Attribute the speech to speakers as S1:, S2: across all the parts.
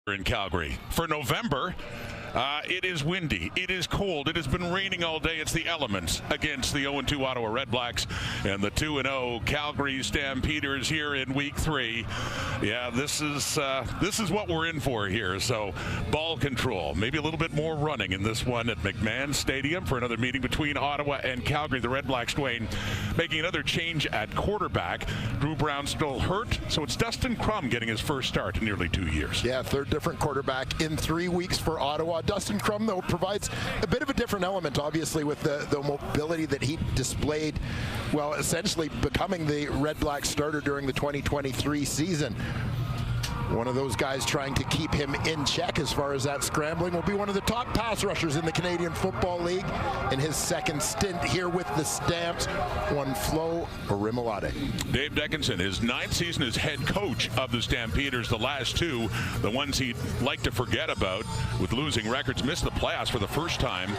S1: In Calgary. For November, it is windy, it is cold, it has been raining all day. It's the elements against the 0-2 Ottawa REDBLACKS and the 2-0 Calgary Stampeders here in week 3. Yeah, this is what we're in for here. So ball control, maybe a little bit more running in this one at McMahon Stadium for another meeting between Ottawa and Calgary. The REDBLACKS, Dwayne, making another change at quarterback. Drew Brown still hurt, so it's Dustin Crum getting his first start in nearly 2 years.
S2: Yeah, third different quarterback in 3 weeks for Ottawa. Dustin Crum, though, provides a bit of a different element, obviously, with the mobility that he displayed, well, essentially becoming the REDBLACKS starter during the 2023 season. One of those guys trying to keep him in check as far as that scrambling. Will be one of the top pass rushers in the Canadian Football League in his second stint here with the Stamps. One Flo Orimolade.
S1: Dave Dickinson, his 9th season as head coach of the Stampeders. The last 2, the ones he'd like to forget about with losing records, missed the playoffs for the first time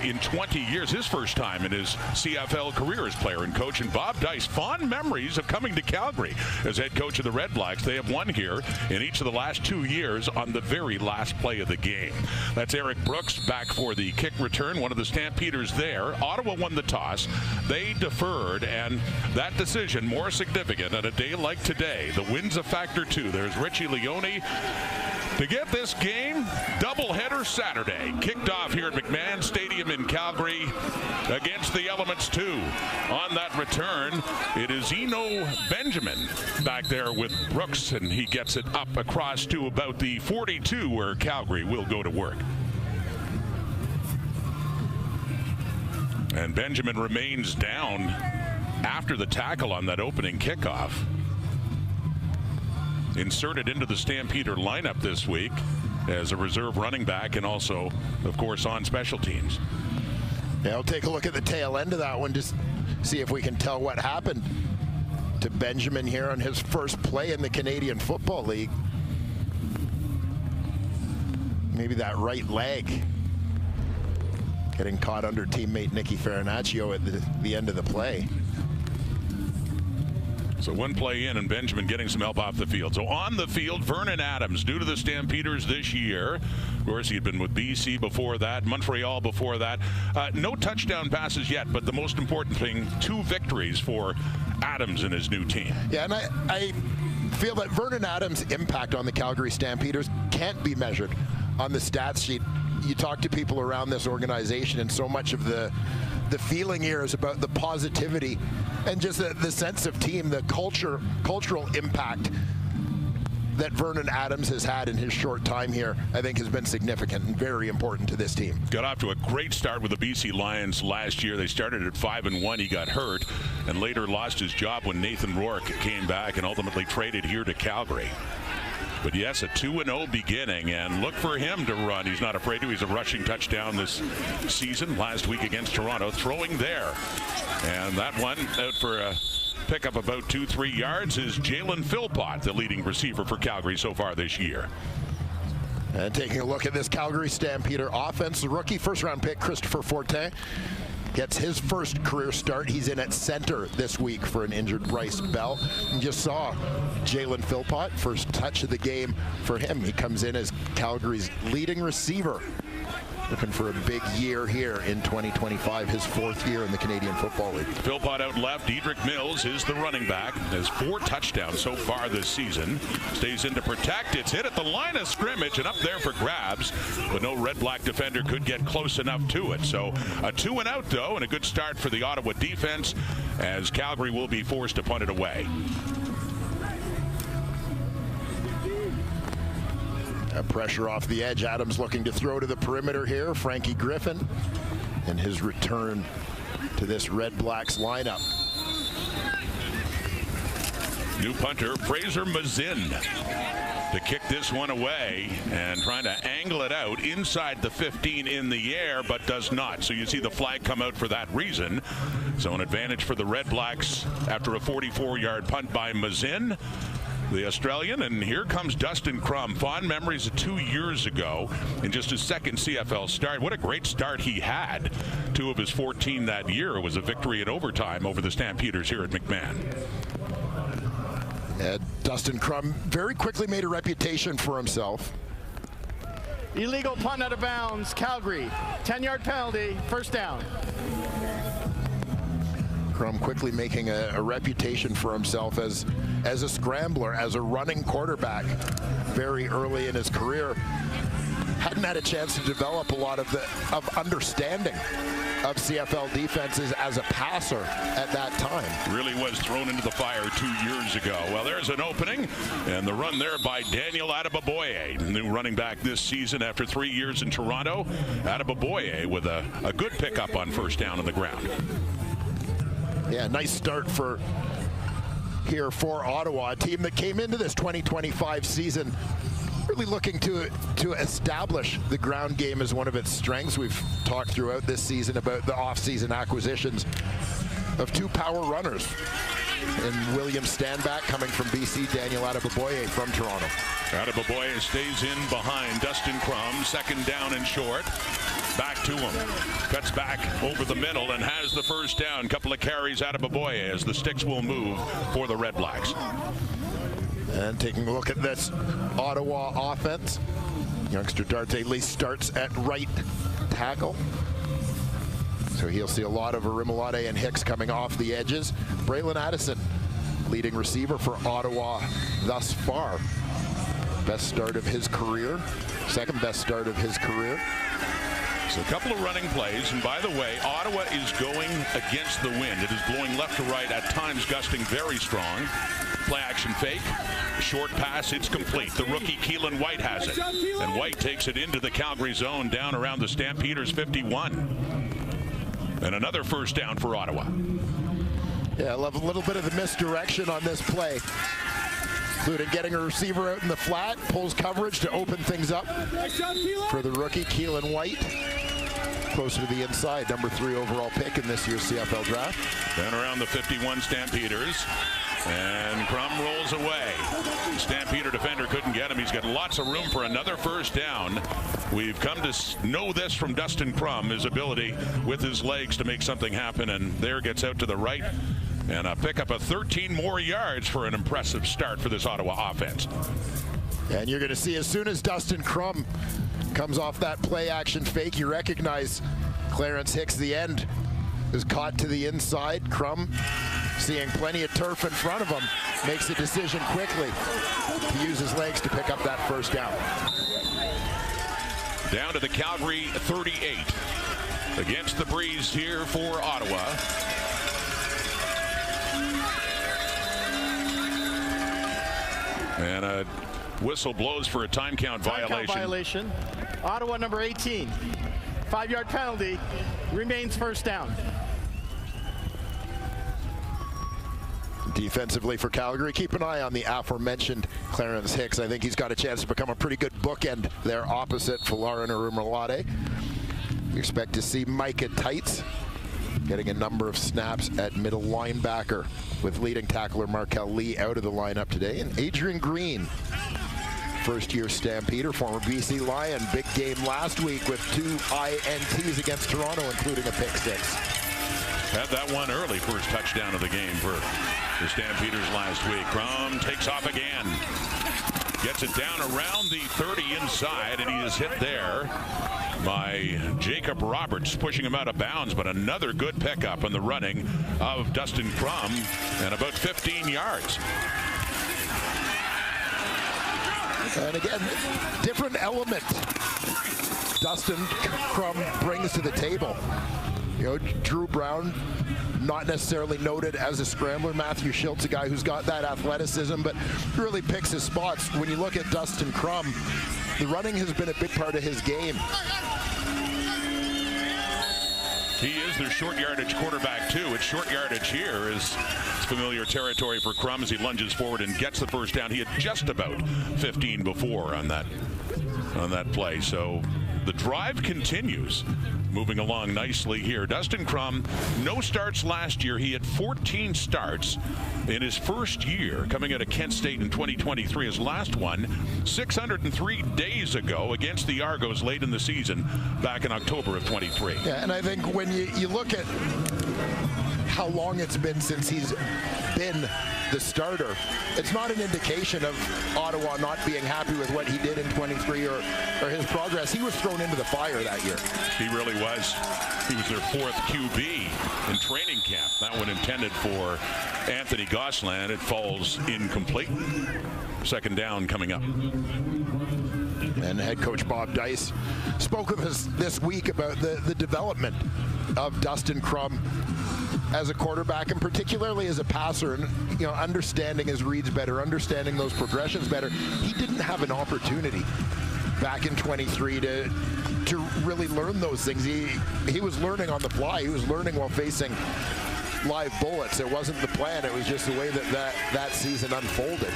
S1: in 20 years. His first time in his CFL career as player and coach. And Bob Dice, fond memories of coming to Calgary as head coach of the REDBLACKS. They have won here in each of the last 2 years on the very last play of the game. That's Eric Brooks back for the kick return. One of the Stampeders there. Ottawa won the toss. They deferred, and that decision more significant on a day like today. The wind's a factor too. There's Richie Leone to get this game doubleheader Saturday. Kicked off here at McMahon Stadium in Calgary against the Elements 2. On that return, it is Eno Benjamin back there with Brooks, and he gets it up across to about the 42 where Calgary will go to work. And Benjamin remains down after the tackle on that opening kickoff. Inserted into the Stampeder lineup this week as a reserve running back and also, of course, on special teams.
S2: Yeah, I'll take a look at the tail end of that one, just see if we can tell what happened to Benjamin here on his first play in the Canadian Football League. Maybe that right leg getting caught under teammate Nicky Farinaccio at the end of the play.
S1: So one play in and Benjamin getting some help off the field. So on the field, Vernon Adams, new to the Stampeders this year. Of course, he had been with BC before that, Montreal before that. No touchdown passes yet, but the most important thing, 2 victories for Adams and his new team.
S2: Yeah, and I feel that Vernon Adams' impact on the Calgary Stampeders can't be measured on the stats sheet. You talk to people around this organization, and so much of the feeling here is about the positivity and just the sense of team, the cultural impact that Vernon Adams has had in his short time here, I think has been significant and very important to this team.
S1: Got off to a great start with the BC Lions last year. They started at 5-1. He got hurt and later lost his job when Nathan Rourke came back and ultimately traded here to Calgary. But yes, a 2-0 beginning, and look for him to run. He's not afraid to. He's a rushing touchdown this season. Last week against Toronto, throwing there. And that one out for a pickup about 2-3 yards is Jalen Philpott, the leading receiver for Calgary so far this year.
S2: And taking a look at this Calgary Stampeder offense, the rookie first-round pick Christopher Fortin gets his first career start. He's in at center this week for an injured Bryce Bell. You just saw Jalen Philpott, first touch of the game for him. He comes in as Calgary's leading receiver. Looking for a big year here in 2025, his 4th year in the Canadian Football League.
S1: Philpott out left. Diedrich Mills is the running back. Has 4 touchdowns so far this season. Stays in to protect. It's hit at the line of scrimmage and up there for grabs, but no REDBLACK defender could get close enough to it. So a 2-and-out though, and a good start for the Ottawa defense as Calgary will be forced to punt it away.
S2: Pressure off the edge. Adams looking to throw to the perimeter here. Frankie Griffin and his return to this REDBLACKS lineup.
S1: New punter Fraser Mazin to kick this one away and trying to angle it out inside the 15 in the air, but does not. So you see the flag come out for that reason. So an advantage for the REDBLACKS after a 44-yard punt by Mazin, the Australian. And here comes Dustin Crum. Fond memories of 2 years ago in just his second CFL start. What a great start he had. 2 of his 14 that year was a victory in overtime over the Stampeders here at McMahon.
S2: Dustin Crum very quickly made a reputation for himself
S3: Illegal punt out of bounds, Calgary. 10-yard penalty, first down.
S2: Crum quickly making a reputation for himself as a scrambler, as a running quarterback very early in his career. Hadn't had a chance to develop a lot of understanding of CFL defenses as a passer at that time.
S1: Really was thrown into the fire 2 years ago. Well, there's an opening, and the run there by Daniel Adeboboye, new running back this season after 3 years in Toronto. Adeboboye with a good pickup on first down on the ground.
S2: Yeah, nice start for Ottawa, a team that came into this 2025 season really looking to establish the ground game as one of its strengths. We've talked throughout this season about the off-season acquisitions of 2 power runners, and William Stanback coming from BC, Daniel Adeboboye from Toronto.
S1: Adeboboye stays in behind Dustin Crum, second down and short. Back to him, cuts back over the middle and has the first down. Couple of carries out of Adeboboye as the sticks will move for the Red Blacks.
S2: And taking a look at this Ottawa offense, youngster Darte Lee starts at right tackle. So he'll see a lot of Arimolade and Hicks coming off the edges. Braylon Addison, leading receiver for Ottawa thus far. Best start of his career, second best start of his career.
S1: So a couple of running plays, and by the way, Ottawa is going against the wind. It is blowing left to right, at times gusting very strong. Play action fake, short pass, it's complete. The rookie Keelan White has it, and White takes it into the Calgary zone down around the Stampeders 51. And another first down for Ottawa.
S2: Yeah, I love a little bit of the misdirection on this play, including getting a receiver out in the flat, pulls coverage to open things up for the rookie Keelan White. Closer to the inside, number 3 overall pick in this year's CFL draft.
S1: Down around the 51 Stampeders. And Crum rolls away. Stampeder defender couldn't get him. He's got lots of room for another first down. We've come to know this from Dustin Crum, his ability with his legs to make something happen. And there gets out to the right. And a pickup of 13 more yards for an impressive start for this Ottawa offense.
S2: And you're going to see as soon as Dustin Crum comes off that play action fake, you recognize Clarence Hicks, the end, is caught to the inside. Crum, seeing plenty of turf in front of him, makes a decision quickly to use his legs to pick up that first down.
S1: Down to the Calgary 38. Against the breeze here for Ottawa. And a whistle blows for a time count violation.
S3: Ottawa number 18. 5-yard penalty, remains first down.
S2: Defensively for Calgary, keep an eye on the aforementioned Clarence Hicks. I think he's got a chance to become a pretty good bookend there opposite Falarin Arimolade. You expect to see Micah Tights getting a number of snaps at middle linebacker with leading tackler Markel Lee out of the lineup today. And Adrian Green, first-year Stampeder, former BC Lion, big game last week with 2 INTs against Toronto, including a pick 6.
S1: Had that one early, first touchdown of the game for the Stampeders last week. Crum takes off again. Gets it down around the 30 inside, and he is hit there by Jacob Roberts, pushing him out of bounds, but another good pickup on the running of Dustin Crum, and about 15 yards.
S2: And again, different element Dustin Crum brings to the table. You know, Drew Brown, not necessarily noted as a scrambler. Matthew Schiltz, a guy who's got that athleticism, but really picks his spots. When you look at Dustin Crum, the running has been a big part of his game.
S1: He is their short yardage quarterback too. It's short yardage here is familiar territory for Crum as he lunges forward and gets the first down. He had just about 15 before on that play. So the drive continues, moving along nicely here. Dustin Crum, no starts last year. He had 14 starts in his first year coming out of Kent State in 2023. His last one 603 days ago against the Argos late in the season back in October of 23.
S2: Yeah, and I think when you look at how long it's been since he's been the starter, it's not an indication of Ottawa not being happy with what he did in 23 or his progress. He was thrown into the fire that year.
S1: He really was. He was their 4th QB in training camp. That one intended for Anthony Gosselin. It falls incomplete. Second down coming up.
S2: And head coach Bob Dice spoke with us this week about the development of Dustin Crum as a quarterback, and particularly as a passer, and understanding his reads better, understanding those progressions better. He didn't have an opportunity back in 23 to really learn those things. He was learning on the fly. He was learning while facing live bullets. It wasn't the plan. It was just the way that season unfolded.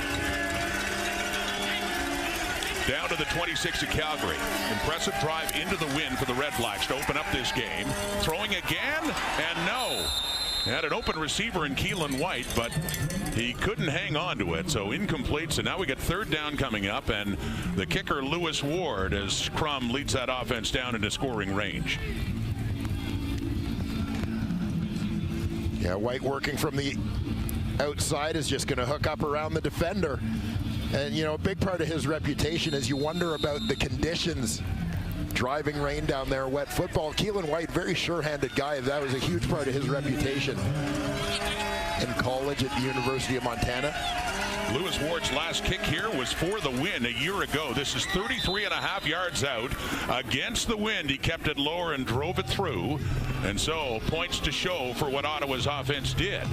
S1: Down to the 26 of Calgary. Impressive drive into the wind for the Red Blacks to open up this game. Throwing again, and no. Had an open receiver in Keelan White, but he couldn't hang on to it, so incomplete. So now we get third down coming up, and the kicker Lewis Ward as Crum leads that offense down into scoring range.
S2: Yeah, White working from the outside is just going to hook up around the defender. And, a big part of his reputation is you wonder about the conditions. Driving rain down there, wet football. Keelan White, very sure-handed guy. That was a huge part of his reputation in college at the University of Montana.
S1: Lewis Ward's last kick here was for the win a year ago. This is 33.5 yards out. Against the wind, he kept it lower and drove it through. And so, points to show for what Ottawa's offense did.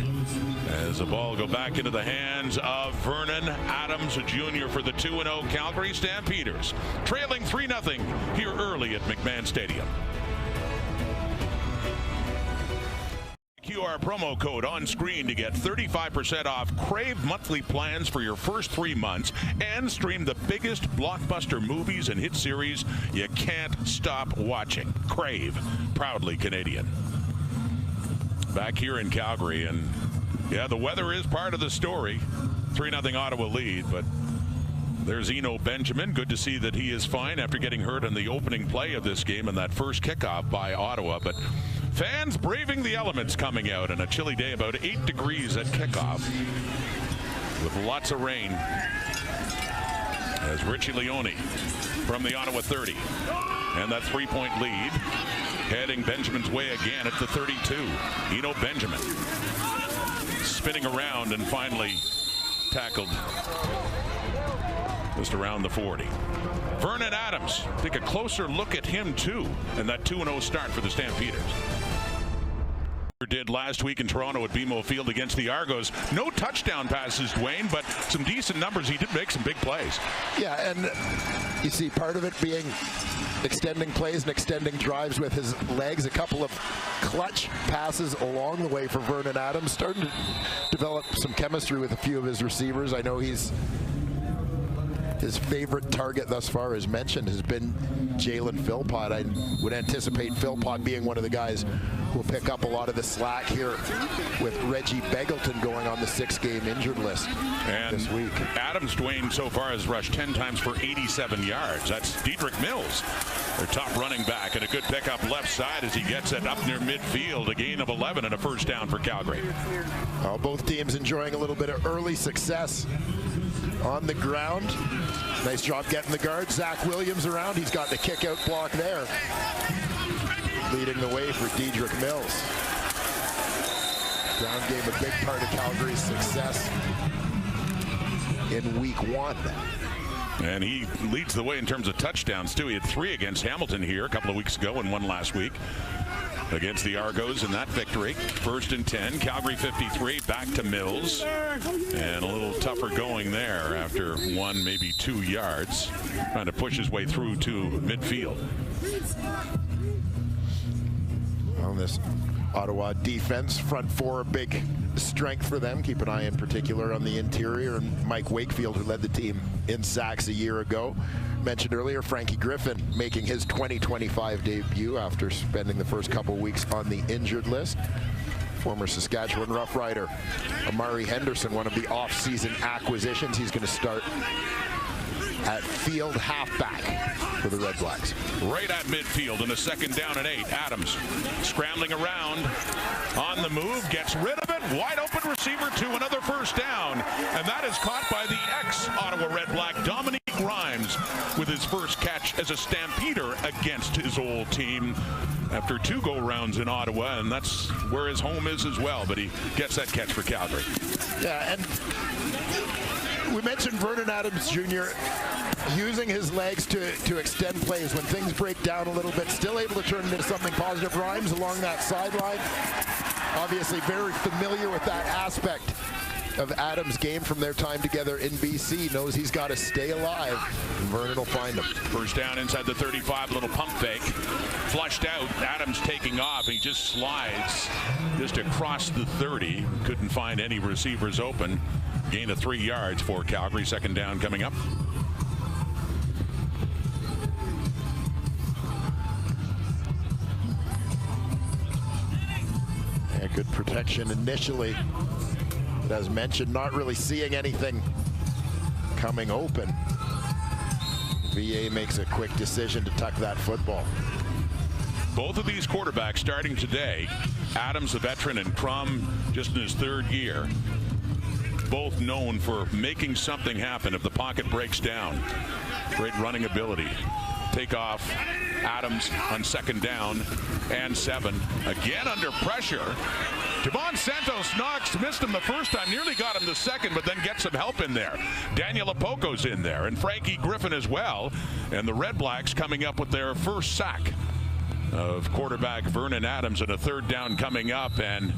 S1: As the ball go back into the hands of Vernon Adams, a junior, for the 2-0 Calgary Stampeders. Trailing 3-0 here early at McMahon Stadium. QR promo code on screen to get 35% off Crave monthly plans for your first 3 months and stream the biggest blockbuster movies and hit series you can't stop watching. Crave, proudly Canadian. Back here in Calgary, and yeah, the weather is part of the story. 3-0 Ottawa lead, but there's Eno Benjamin. Good to see that he is fine after getting hurt in the opening play of this game and that first kickoff by Ottawa. But fans braving the elements coming out in a chilly day, about 8 degrees at kickoff with lots of rain. As Richie Leone from the Ottawa 30. And that 3-point lead heading Benjamin's way again at the 32. Eno Benjamin spinning around and finally tackled just around the 40. Vernon Adams, take a closer look at him too, and that 2-0 start for the Stampeders. Did last week in Toronto at BMO Field against the Argos. No touchdown passes, Dwayne, but some decent numbers. He did make some big plays.
S2: Yeah, and you see part of it being extending plays and extending drives with his legs. A couple of clutch passes along the way for Vernon Adams. Starting to develop some chemistry with a few of his receivers. I know his favorite target thus far, as mentioned, has been Jalen Philpott. I would anticipate Philpott being one of the guys who will pick up a lot of the slack here with Reggie Begelton going on the 6-game injured list this week.
S1: Adams, Dwayne, so far has rushed 10 times for 87 yards. That's Dedrick Mills, their top running back, and a good pickup left side as he gets it up near midfield. A gain of 11 and a first down for Calgary.
S2: Well, both teams enjoying a little bit of early success on the ground. Nice job getting the guard. Zach Williams around. He's got the kick out block there. Leading the way for Dedrick Mills. Ground game, a big part of Calgary's success in week 1.
S1: And he leads the way in terms of touchdowns too. He had 3 against Hamilton here a couple of weeks ago and 1 last week against the Argos in that victory. 1st and 10, Calgary 53, back to Mills. And a little tougher going there after 1, maybe 2 yards. Trying to push his way through to midfield.
S2: On this Ottawa defense, front 4, a big strength for them. Keep an eye in particular on the interior, and Mike Wakefield, who led the team in sacks a year ago. Mentioned earlier, Frankie Griffin making his 2025 debut after spending the first couple weeks on the injured list. Former Saskatchewan Rough Rider Amari Henderson, one of the off-season acquisitions. He's going to start at field halfback for the Red Blacks.
S1: Right at midfield in a 2nd down and 8. Adams scrambling around on the move, gets rid of it. Wide open receiver to another 1st down. And that is caught by the ex-Ottawa Red Black, Dominique Grimes, with his first catch as a Stampeder against his old team after 2 go-rounds in Ottawa, and that's where his home is as well, but he gets that catch for Calgary.
S2: Yeah, and we mentioned Vernon Adams Jr. using his legs to extend plays when things break down a little bit, still able to turn it into something positive. Grimes along that sideline, obviously very familiar with that aspect of Adams' game from their time together in BC, knows he's got to stay alive, and Vernon will find him. 1st
S1: down inside the 35, little pump fake, flushed out. Adams taking off, he just slides just across the 30, couldn't find any receivers open. Gain of 3 yards for Calgary. 2nd down coming up.
S2: Yeah, good protection initially. But as mentioned, not really seeing anything coming open. VA makes a quick decision to tuck that football.
S1: Both of these quarterbacks starting today. Adams, a veteran, and Crum just in his 3rd year. Both known for making something happen if the pocket breaks down. Great running ability. Take off. Adams on 2nd down and 7. Again under pressure. Javon Santos-Knox missed him the 1st time, nearly got him the 2nd, but then gets some help in there. Daniel Apoco's in there, and Frankie Griffin as well. And the Red Blacks coming up with their 1st sack of quarterback Vernon Adams, and a 3rd down coming up. And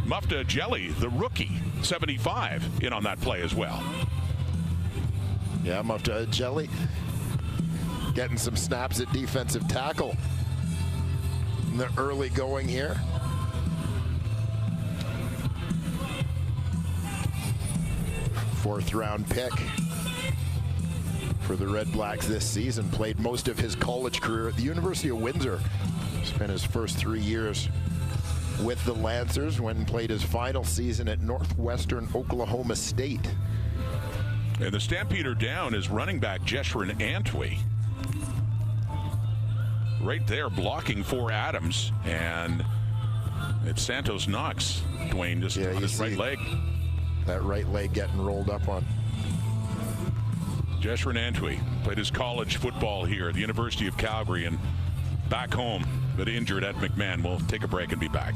S1: Mufta Jelly, the rookie, 75, in on that play as well.
S2: Yeah, Mufta Jelly getting some snaps at defensive tackle in the early going here. 4th round pick for the Red Blacks this season. Played most of his college career at the University of Windsor. Spent his first 3 years with the Lancers when played his final season at Northwestern Oklahoma State.
S1: And the Stampeder down is running back Jeshrin Antwi. Right there blocking for Adams. And it's Santos-Knox, Dwayne, just on his right leg.
S2: That right leg getting rolled up on.
S1: Jeshrin Antwi played his college football here at the University of Calgary and back home, but injured at McMahon. We'll take a break and be back.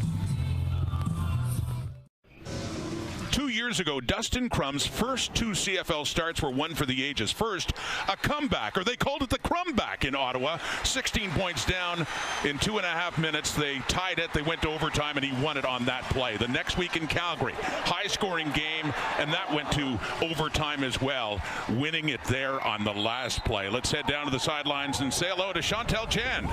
S1: 2 years ago, Dustin Crum's first 2 CFL starts were one for the ages. First, a comeback, or they called it the Crumback in Ottawa. 16 points down in 2.5 minutes. They tied it. They went to overtime, and he won it on that play. The next week in Calgary, high-scoring game, and that went to overtime as well, winning it there on the last play. Let's head down to the sidelines and say hello to Chantel Chan.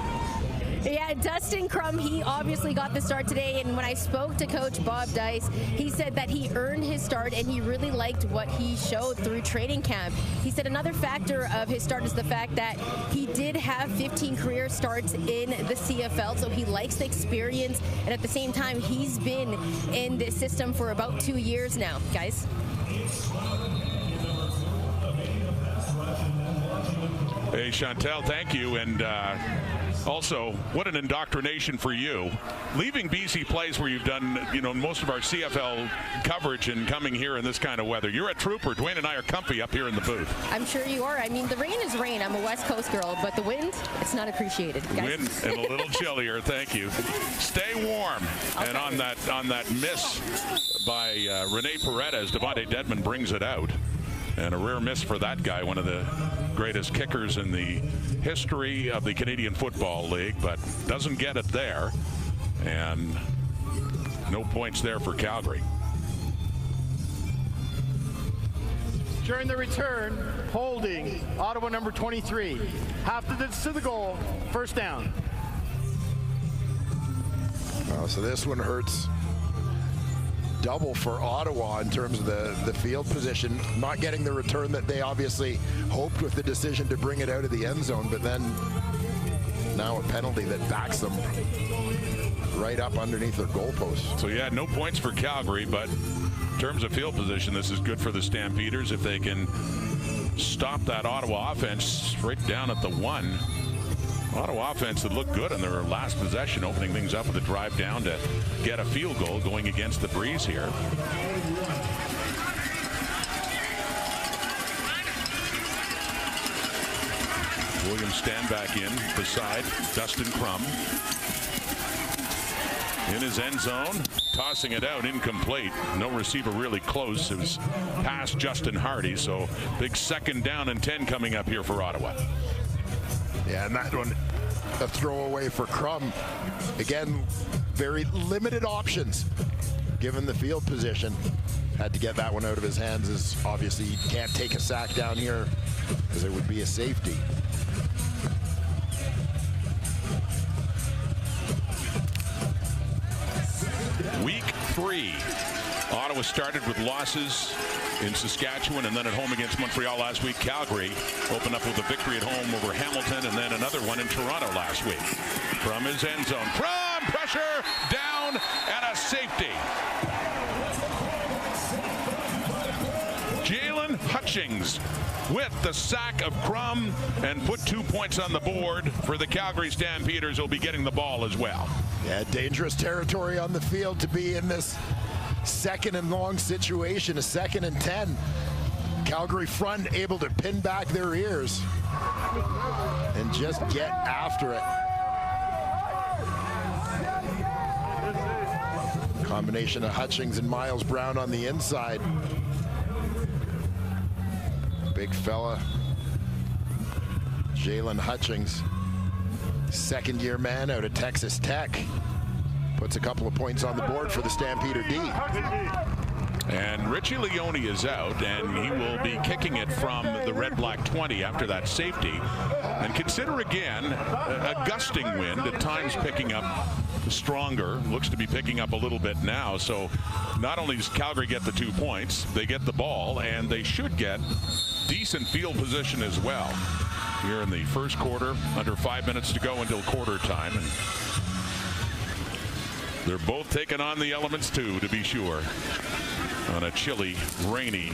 S4: Yeah, Dustin Crum, he obviously got the start today, and when I spoke to Coach Bob Dice, he said that he earned his start and he really liked what he showed through training camp. He said another factor of his start is the fact that he did have 15 career starts in the CFL, so he likes the experience, and at the same time, he's been in this system for about 2 years now, guys.
S1: Hey, Chantel, thank you. And also, what an indoctrination for you. Leaving BC Place where you've done, most of our CFL coverage and coming here in this kind of weather. You're a trooper. Dwayne and I are comfy up here in the booth.
S4: I'm sure you are. I mean, the rain is rain. I'm a West Coast girl, but the wind, it's not appreciated, guys.
S1: Wind and a little chillier. Thank you. Stay warm. And on that miss by Rene Paredes, Devontae Dedmon brings it out. And a rare miss for that guy, one of the greatest kickers in the history of the Canadian Football League, but doesn't get it there. And no points there for Calgary.
S3: During the return, holding Ottawa number 23. Half the distance to the goal, 1st down.
S2: So this one hurts double for Ottawa in terms of the field position, not getting the return that they obviously hoped with the decision to bring it out of the end zone, but then now a penalty that backs them right up underneath their goalpost.
S1: So yeah, no points for Calgary, but in terms of field position, this is good for the Stampeders if they can stop that Ottawa offense right down at the 1. Ottawa offense that looked good in their last possession, opening things up with a drive down to get a field goal going against the breeze here. Williams stand back in beside Dustin Crum. In his end zone, tossing it out, incomplete. No receiver really close. It was past Justin Hardy, so big 2nd down and 10 coming up here for Ottawa.
S2: Yeah, and that one, a throwaway for Crum. Again, very limited options given the field position. Had to get that one out of his hands, as obviously you can't take a sack down here because it would be a safety.
S1: Week 3. Ottawa started with losses in Saskatchewan and then at home against Montreal last week. Calgary opened up with a victory at home over Hamilton and then another one in Toronto last week. From his end zone, Crum, pressure, down, and a safety. Jalen Hutchings with the sack of Crum and put 2 points on the board for the Calgary Stampeders, who'll be getting the ball as well.
S2: Yeah, dangerous territory on the field to be in this 2nd and long situation, a 2nd and 10. Calgary front able to pin back their ears and just get after it. Combination of Hutchings and Miles Brown on the inside. Big fella, Jalen Hutchings, 2nd-year man out of Texas Tech. Puts a couple of points on the board for the Stampeder D.
S1: And Richie Leone is out, and he will be kicking it from the red-black 20 after that safety. And consider again a gusting wind, at times picking up stronger. Looks to be picking up a little bit now. So not only does Calgary get the 2 points, they get the ball, and they should get decent field position as well. Here in the first quarter, under 5 minutes to go until quarter time. And they're both taking on the elements too, to be sure, on a chilly, rainy,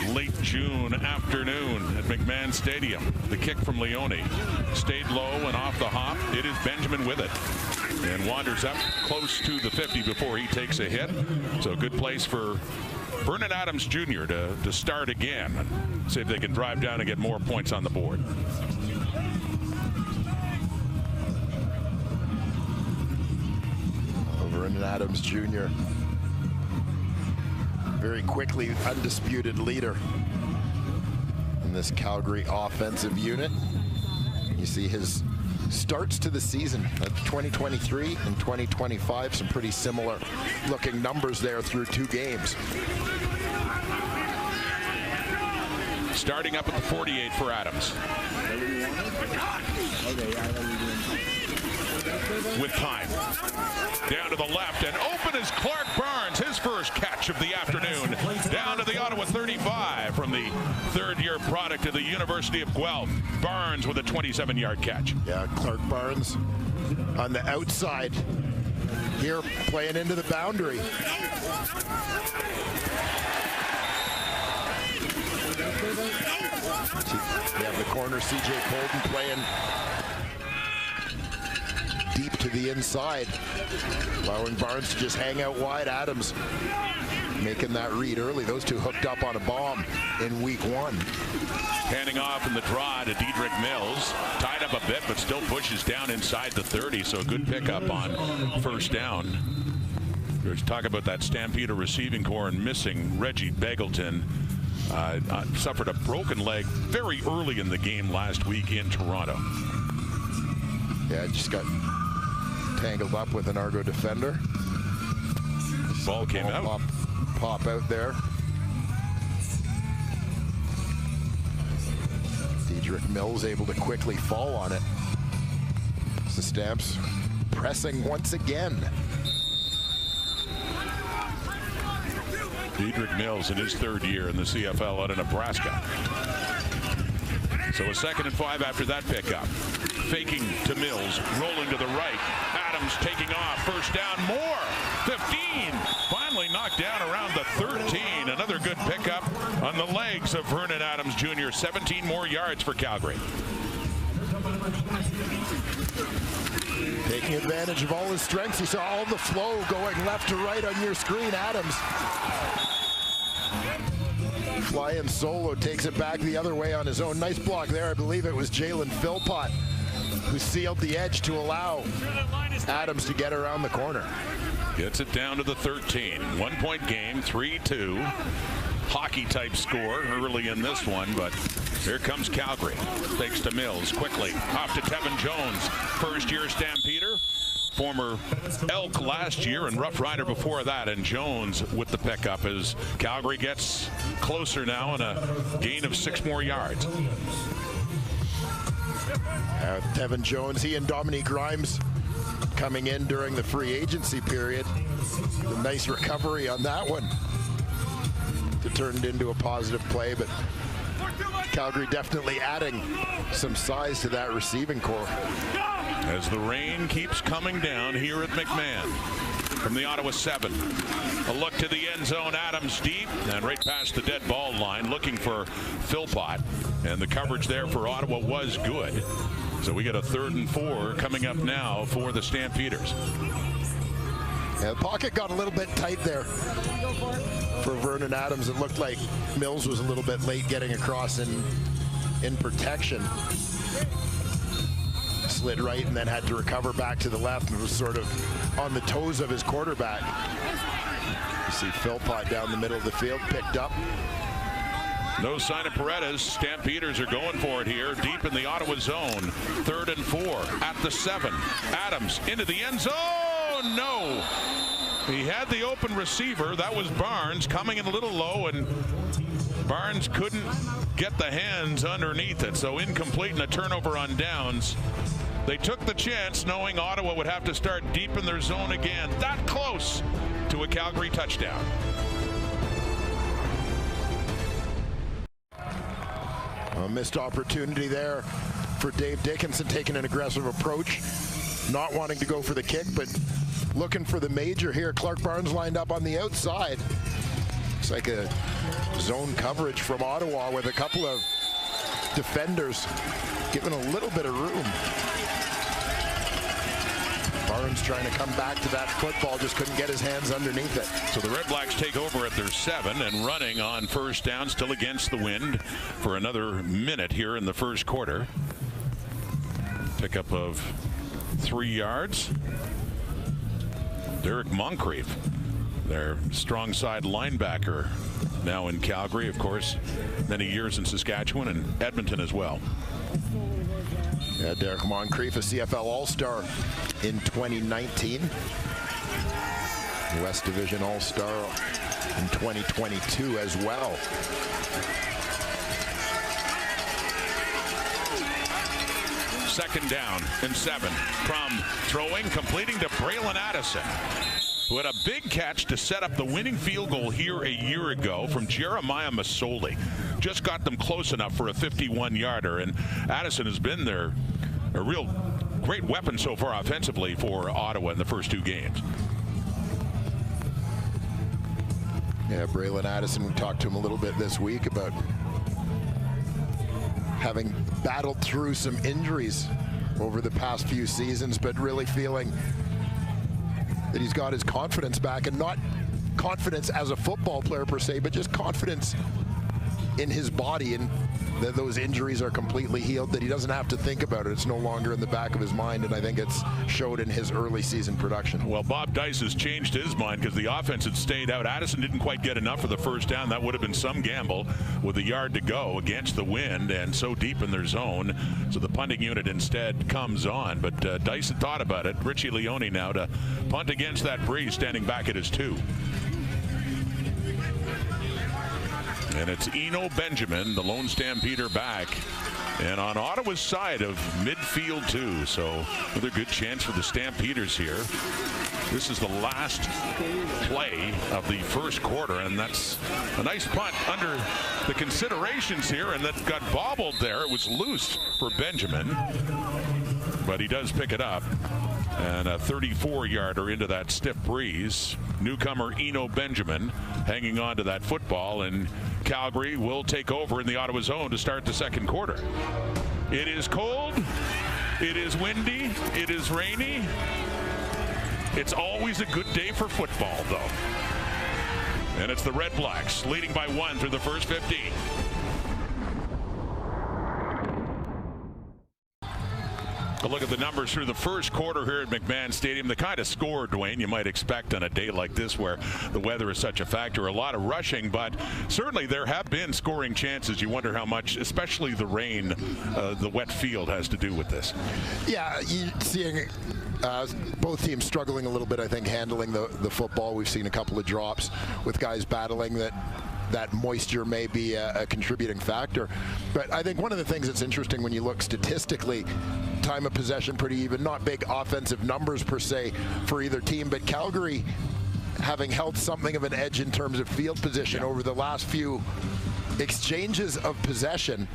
S1: late June afternoon at McMahon Stadium. The kick from Leone stayed low and off the hop. It is Benjamin with it and wanders up close to the 50 before he takes a hit. So good place for Vernon Adams Jr. to start again and see if they can drive down and get more points on the board.
S2: Vernon Adams Jr. very quickly undisputed leader in this Calgary offensive unit. You see his starts to the season of 2023 and 2025, some pretty similar looking numbers there through 2 games.
S1: Starting up at the 48 for Adams. With time. Down to the left and open is Clark Barnes, his first catch of the afternoon. Down to the Ottawa 35 from the 3rd-year product of the University of Guelph. Barnes with a 27-yard catch.
S2: Yeah, Clark Barnes on the outside here playing into the boundary. You have the corner, C.J. Colton playing deep to the inside, allowing Barnes to just hang out wide. Adams making that read early. Those two hooked up on a bomb in week 1.
S1: Handing off in the draw to Dedrick Mills. Tied up a bit, but still pushes down inside the 30, so a good pickup on first down. Let's talk about that Stampeder receiving core and missing Reggie Begelton. Suffered a broken leg very early in the game last week in Toronto.
S2: Yeah, just got tangled up with an Argo defender.
S1: Ball came out.
S2: Pop out there. Dedrick Mills able to quickly fall on it. The Stamps pressing once again.
S1: Dedrick Mills in his 3rd year in the CFL out of Nebraska. So a 2nd and 5 after that pickup. Faking to Mills, rolling to the right. Adams taking off, first down, more. 15, finally knocked down around the 13. Another good pickup on the legs of Vernon Adams Jr. 17 more yards for Calgary.
S2: Taking advantage of all his strengths. You saw all the flow going left to right on your screen. Adams flying solo, takes it back the other way on his own. Nice block there. I believe it was Jalen Philpott who sealed the edge to allow Adams to get around the corner.
S1: Gets it down to the 13. 1 point game, 3-2. Hockey type score early in this one, but here comes Calgary. Takes to Mills quickly. Off to Tevin Jones. First year Stampeder. Former Elk last year and Rough Rider before that. And Jones with the pickup as Calgary gets closer now and a gain of 6 more yards.
S2: Tevin Jones, he and Dominique Grimes coming in during the free agency period. A nice recovery on that one to turn it into a positive play, but Calgary definitely adding some size to that receiving core.
S1: As the rain keeps coming down here at McMahon from the Ottawa 7. A look to the end zone. Adams deep and right past the dead ball line looking for Philpott. And the coverage there for Ottawa was good. So we get a 3rd and 4 coming up now for the Stampeders.
S2: Yeah, the pocket got a little bit tight there for Vernon Adams. It looked like Mills was a little bit late getting across in protection. Slid right and then had to recover back to the left and was sort of on the toes of his quarterback. You see Philpott down the middle of the field, picked up.
S1: No sign of Paredes. Stampeders are going for it here, deep in the Ottawa zone. 3rd and 4 at the 7. Adams into the end zone. No. He had the open receiver. That was Barnes coming in a little low, and Barnes couldn't get the hands underneath it. So incomplete and a turnover on downs. They took the chance knowing Ottawa would have to start deep in their zone again. That close to a Calgary touchdown.
S2: A missed opportunity there for Dave Dickinson, taking an aggressive approach, not wanting to go for the kick, but looking for the major here. Clark Barnes lined up on the outside. Looks like a zone coverage from Ottawa with a couple of defenders giving a little bit of room. Barnes trying to come back to that football, just couldn't get his hands underneath it.
S1: So the Red Blacks take over at their 7 and running on first down, still against the wind for another minute here in the first quarter. Pickup of 3 yards. Derek Moncrief, their strong side linebacker, now in Calgary, of course, many years in Saskatchewan and Edmonton as well.
S2: Yeah, Derek Moncrief, a CFL All-Star in 2019. West Division All-Star in 2022 as well.
S1: Second down and 7. Crum throwing, completing to Braylon Addison, who had a big catch to set up the winning field goal here a year ago from Jeremiah Masoli. Just got them close enough for a 51-yarder, and Addison has been a real great weapon so far offensively for Ottawa in the first 2 games.
S2: Yeah, Braylon Addison, we talked to him a little bit this week about having battled through some injuries over the past few seasons, but really feeling that he's got his confidence back, and not confidence as a football player per se, but just confidence in his body, and that those injuries are completely healed, that he doesn't have to think about it. It's no longer in the back of his mind, and I think it's showed in his early season production.
S1: Well, Bob Dice has changed his mind because the offense had stayed out. Addison didn't quite get enough for the first down. That would have been some gamble with a yard to go against the wind and so deep in their zone. So the punting unit instead comes on. But Dice had thought about it. Richie Leone now to punt against that breeze, standing back at his 2. And it's Eno Benjamin, the lone Stampeder back, and on Ottawa's side of midfield too. So another good chance for the Stampeders here. This is the last play of the first quarter, and that's a nice punt under the considerations here, and that got bobbled there. It was loose for Benjamin, but he does pick it up. And a 34-yarder into that stiff breeze. Newcomer Eno Benjamin hanging on to that football, and Calgary will take over in the Ottawa zone to start the second quarter. It is cold, it is windy, it is rainy. It's always a good day for football, though. And it's the Red Blacks leading by 1 through the first 15. A look at the numbers through the first quarter here at McMahon Stadium. The kind of score, Dwayne, you might expect on a day like this where the weather is such a factor. A lot of rushing, but certainly there have been scoring chances. You wonder how much, especially the rain, the wet field has to do with this.
S2: Yeah, you're seeing both teams struggling a little bit, I think, handling the football. We've seen a couple of drops with guys battling that moisture may be a contributing factor. But I think one of the things that's interesting when you look statistically, time of possession pretty even, not big offensive numbers per se for either team, but Calgary having held something of an edge in terms of field position over the last few exchanges of possession.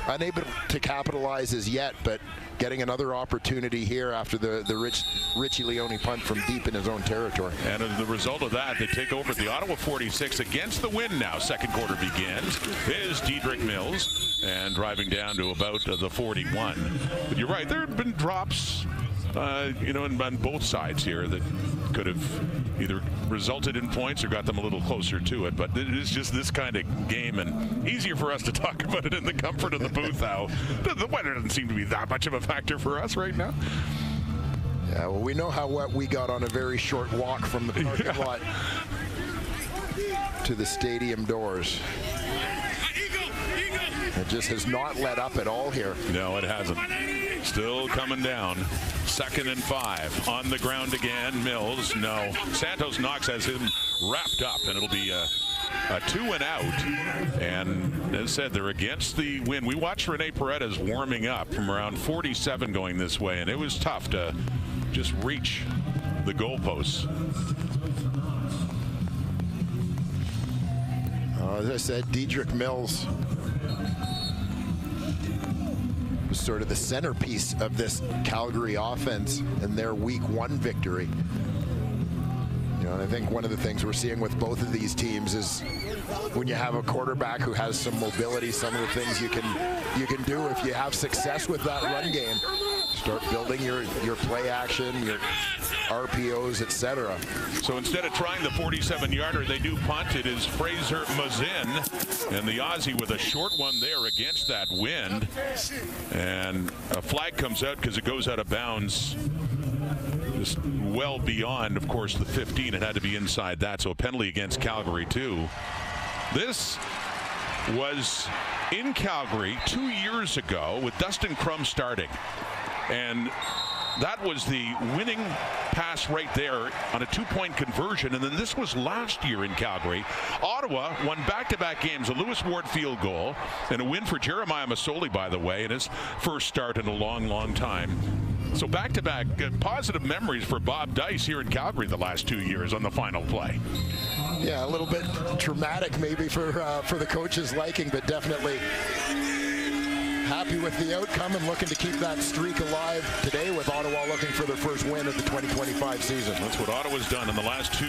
S2: Unable to capitalize as yet, but getting another opportunity here after the Richie Leone punt from deep in his own territory.
S1: And as the result of that, they take over at the Ottawa 46 against the wind now. Second quarter begins. Is Dedrick Mills and driving down to about the 41. But you're right, there have been drops, on both sides here that could have either resulted in points or got them a little closer to it. But it is just this kind of game, and easier for us to talk about it in the comfort of the booth now. The weather doesn't seem to be that much of a factor for us right now.
S2: Yeah, well, we know how wet we got on a very short walk from the parking lot to the stadium doors. It just has not let up at all here.
S1: No, it hasn't. Still coming down. 2nd and 5. On the ground again. Mills, no. Santos Knox has him wrapped up, and it'll be a 2 and out. And as I said, they're against the wind. We watched Rene Paredes warming up from around 47 going this way, and it was tough to just reach the goalposts.
S2: As I said, Dedrick Mills was sort of the centerpiece of this Calgary offense in their Week 1 victory. And I think one of the things we're seeing with both of these teams is when you have a quarterback who has some mobility, some of the things you can do if you have success with that run game. Start building your play action, your RPOs, etc.
S1: So instead of trying the 47-yarder, they do punt. It is Fraser Mazin, and the Aussie with a short one there against that wind. And a flag comes out because it goes out of bounds. Just well beyond, of course, the 15. It had to be inside that, so a penalty against Calgary, too. This was in Calgary 2 years ago with Dustin Crum starting. And that was the winning pass right there on a 2-point conversion. And then this was last year in Calgary. Ottawa won back-to-back games, a Lewis Ward field goal, and a win for Jeremiah Masoli, by the way, in his first start in a long, long time. So back-to-back positive memories for Bob Dice here in Calgary the last 2 years on the final play.
S2: Yeah, a little bit traumatic maybe for the coach's liking, but definitely happy with the outcome and looking to keep that streak alive today with Ottawa looking for their first win of the 2025 season.
S1: That's what Ottawa's done in the last 2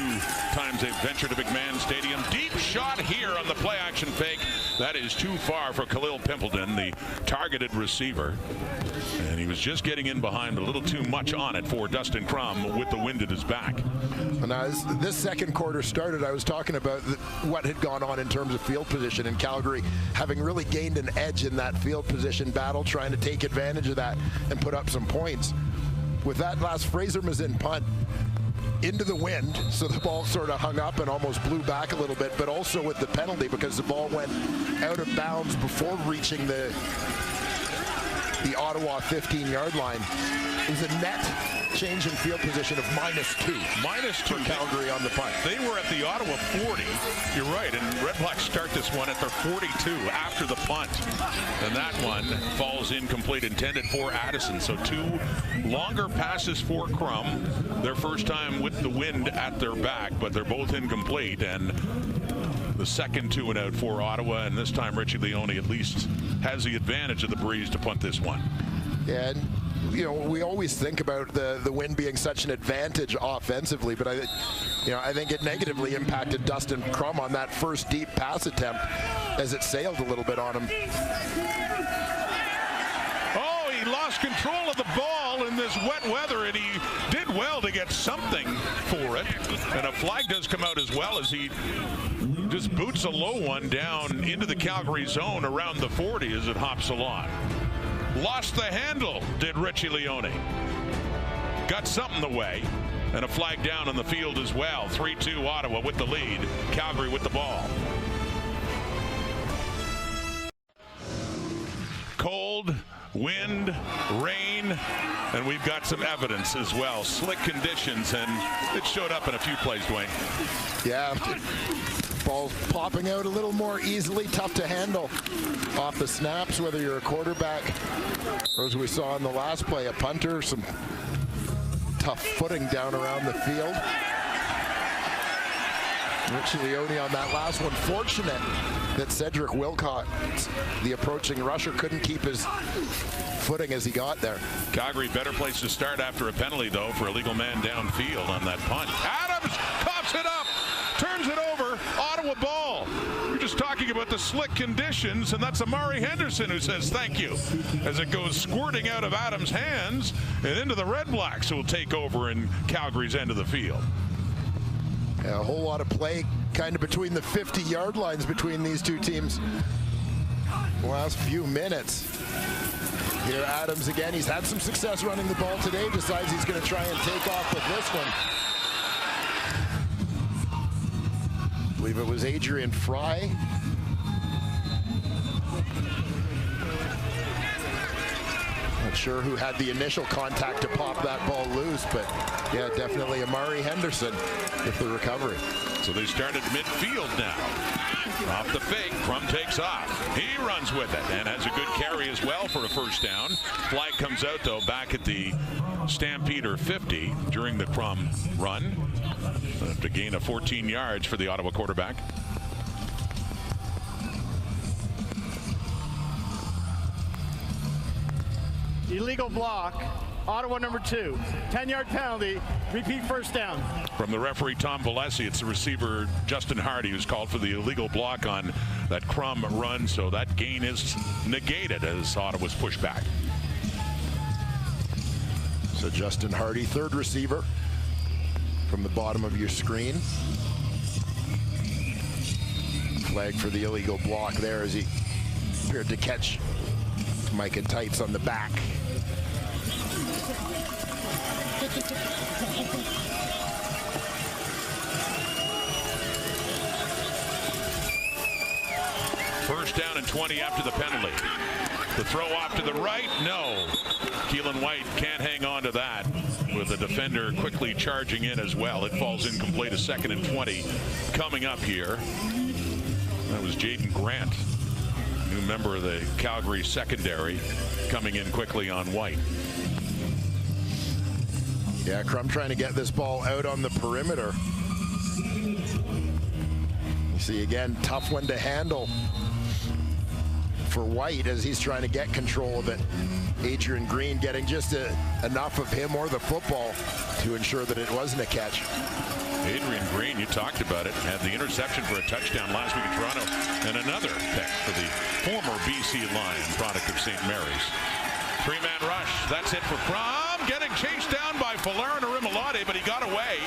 S1: times they've ventured to McMahon Stadium. Deep shot here on the play action fake. That is too far for Khalil Pimpleton, the targeted receiver. And he was just getting in behind, a little too much on it for Dustin Crum with the wind at his back.
S2: And as this second quarter started, I was talking about what had gone on in terms of field position in Calgary, having really gained an edge in that field position battle, trying to take advantage of that and put up some points. With that last Fraser Mazin punt into the wind, so the ball sort of hung up and almost blew back a little bit, but also with the penalty because the ball went out of bounds before reaching the Ottawa 15-yard line. It was a net change in field position of -2.
S1: -2
S2: for Calgary on the punt.
S1: They were at the Ottawa 40. You're right, and Red Blacks start this one at their 42 after the punt. And that one falls incomplete, intended for Addison. So 2 longer passes for Crum. Their first time with the wind at their back, but they're both incomplete. And the second 2 and out for Ottawa, and this time Richie Leone at least has the advantage of the breeze to punt this one.
S2: Yeah, and we always think about the wind being such an advantage offensively, but you know, I think it negatively impacted Dustin Crum on that first deep pass attempt as it sailed a little bit on him.
S1: Oh, he lost control of the ball in this wet weather, and he did well to get something for it. And a flag does come out as well as he just boots a low one down into the Calgary zone around the 40 as it hops along. Lost the handle, did Richie Leone. Got something the way, and a flag down on the field as well. 3-2 Ottawa with the lead. Calgary with the ball. Cold, wind, rain, and we've got some evidence as well. Slick conditions, and it showed up in a few plays, Dwayne.
S2: Yeah, ball popping out a little more easily, tough to handle off the snaps, whether you're a quarterback or, as we saw in the last play, a punter. Some tough footing down around the field. Richie Leone on that last one. Fortunate that Cedric Wilcott, the approaching rusher, couldn't keep his footing as he got there.
S1: Calgary better place to start after a penalty, though, for a legal man downfield on that punt. Adams coughs it up, turns it over, Ottawa ball. We're just talking about the slick conditions, and that's Amari Henderson who says thank you as it goes squirting out of Adams' hands and into the Red Blacks, who will take over in Calgary's end of the field.
S2: Yeah, a whole lot of play kind of between the 50-yard lines between these two teams. Last few minutes. Here Adams again. He's had some success running the ball today. Decides he's going to try and take off with this one. I believe it was Adrian Fry. Not sure who had the initial contact to pop that ball loose, but yeah, definitely Amari Henderson with the recovery.
S1: So they start at midfield now. Off the fake, Crum takes off. He runs with it and has a good carry as well for a first down. Flag comes out, though, back at the Stampeder 50 during the Crum run. To gain of 14 yards for the Ottawa quarterback.
S3: Illegal block. Ottawa number 2. 10-yard penalty. Repeat first down.
S1: From the referee Tom Valesi, it's the receiver Justin Hardy who's called for the illegal block on that Crum run. So that gain is negated as Ottawa's pushed back.
S2: So Justin Hardy, third receiver from the bottom of your screen. Flag for the illegal block there as he appeared to catch Micah Tights on the back.
S1: First down and 20 after the penalty. The throw off to the right, no. Keelan White can't hang on to that with the defender quickly charging in as well. It falls incomplete. A 2nd and 20 coming up here. That was Jaden Grant, new member of the Calgary secondary, coming in quickly on White.
S2: Yeah, Crum trying to get this ball out on the perimeter. You see again, tough one to handle for White as he's trying to get control of it. Adrian Green getting just enough of him or the football to ensure that it wasn't a catch.
S1: Adrian Green, you talked about it, had the interception for a touchdown last week in Toronto, and another pick for the former BC Lion, product of St. Mary's. 3-man rush, that's it for Crum, getting chased down by Folarin Arimalote, but he got away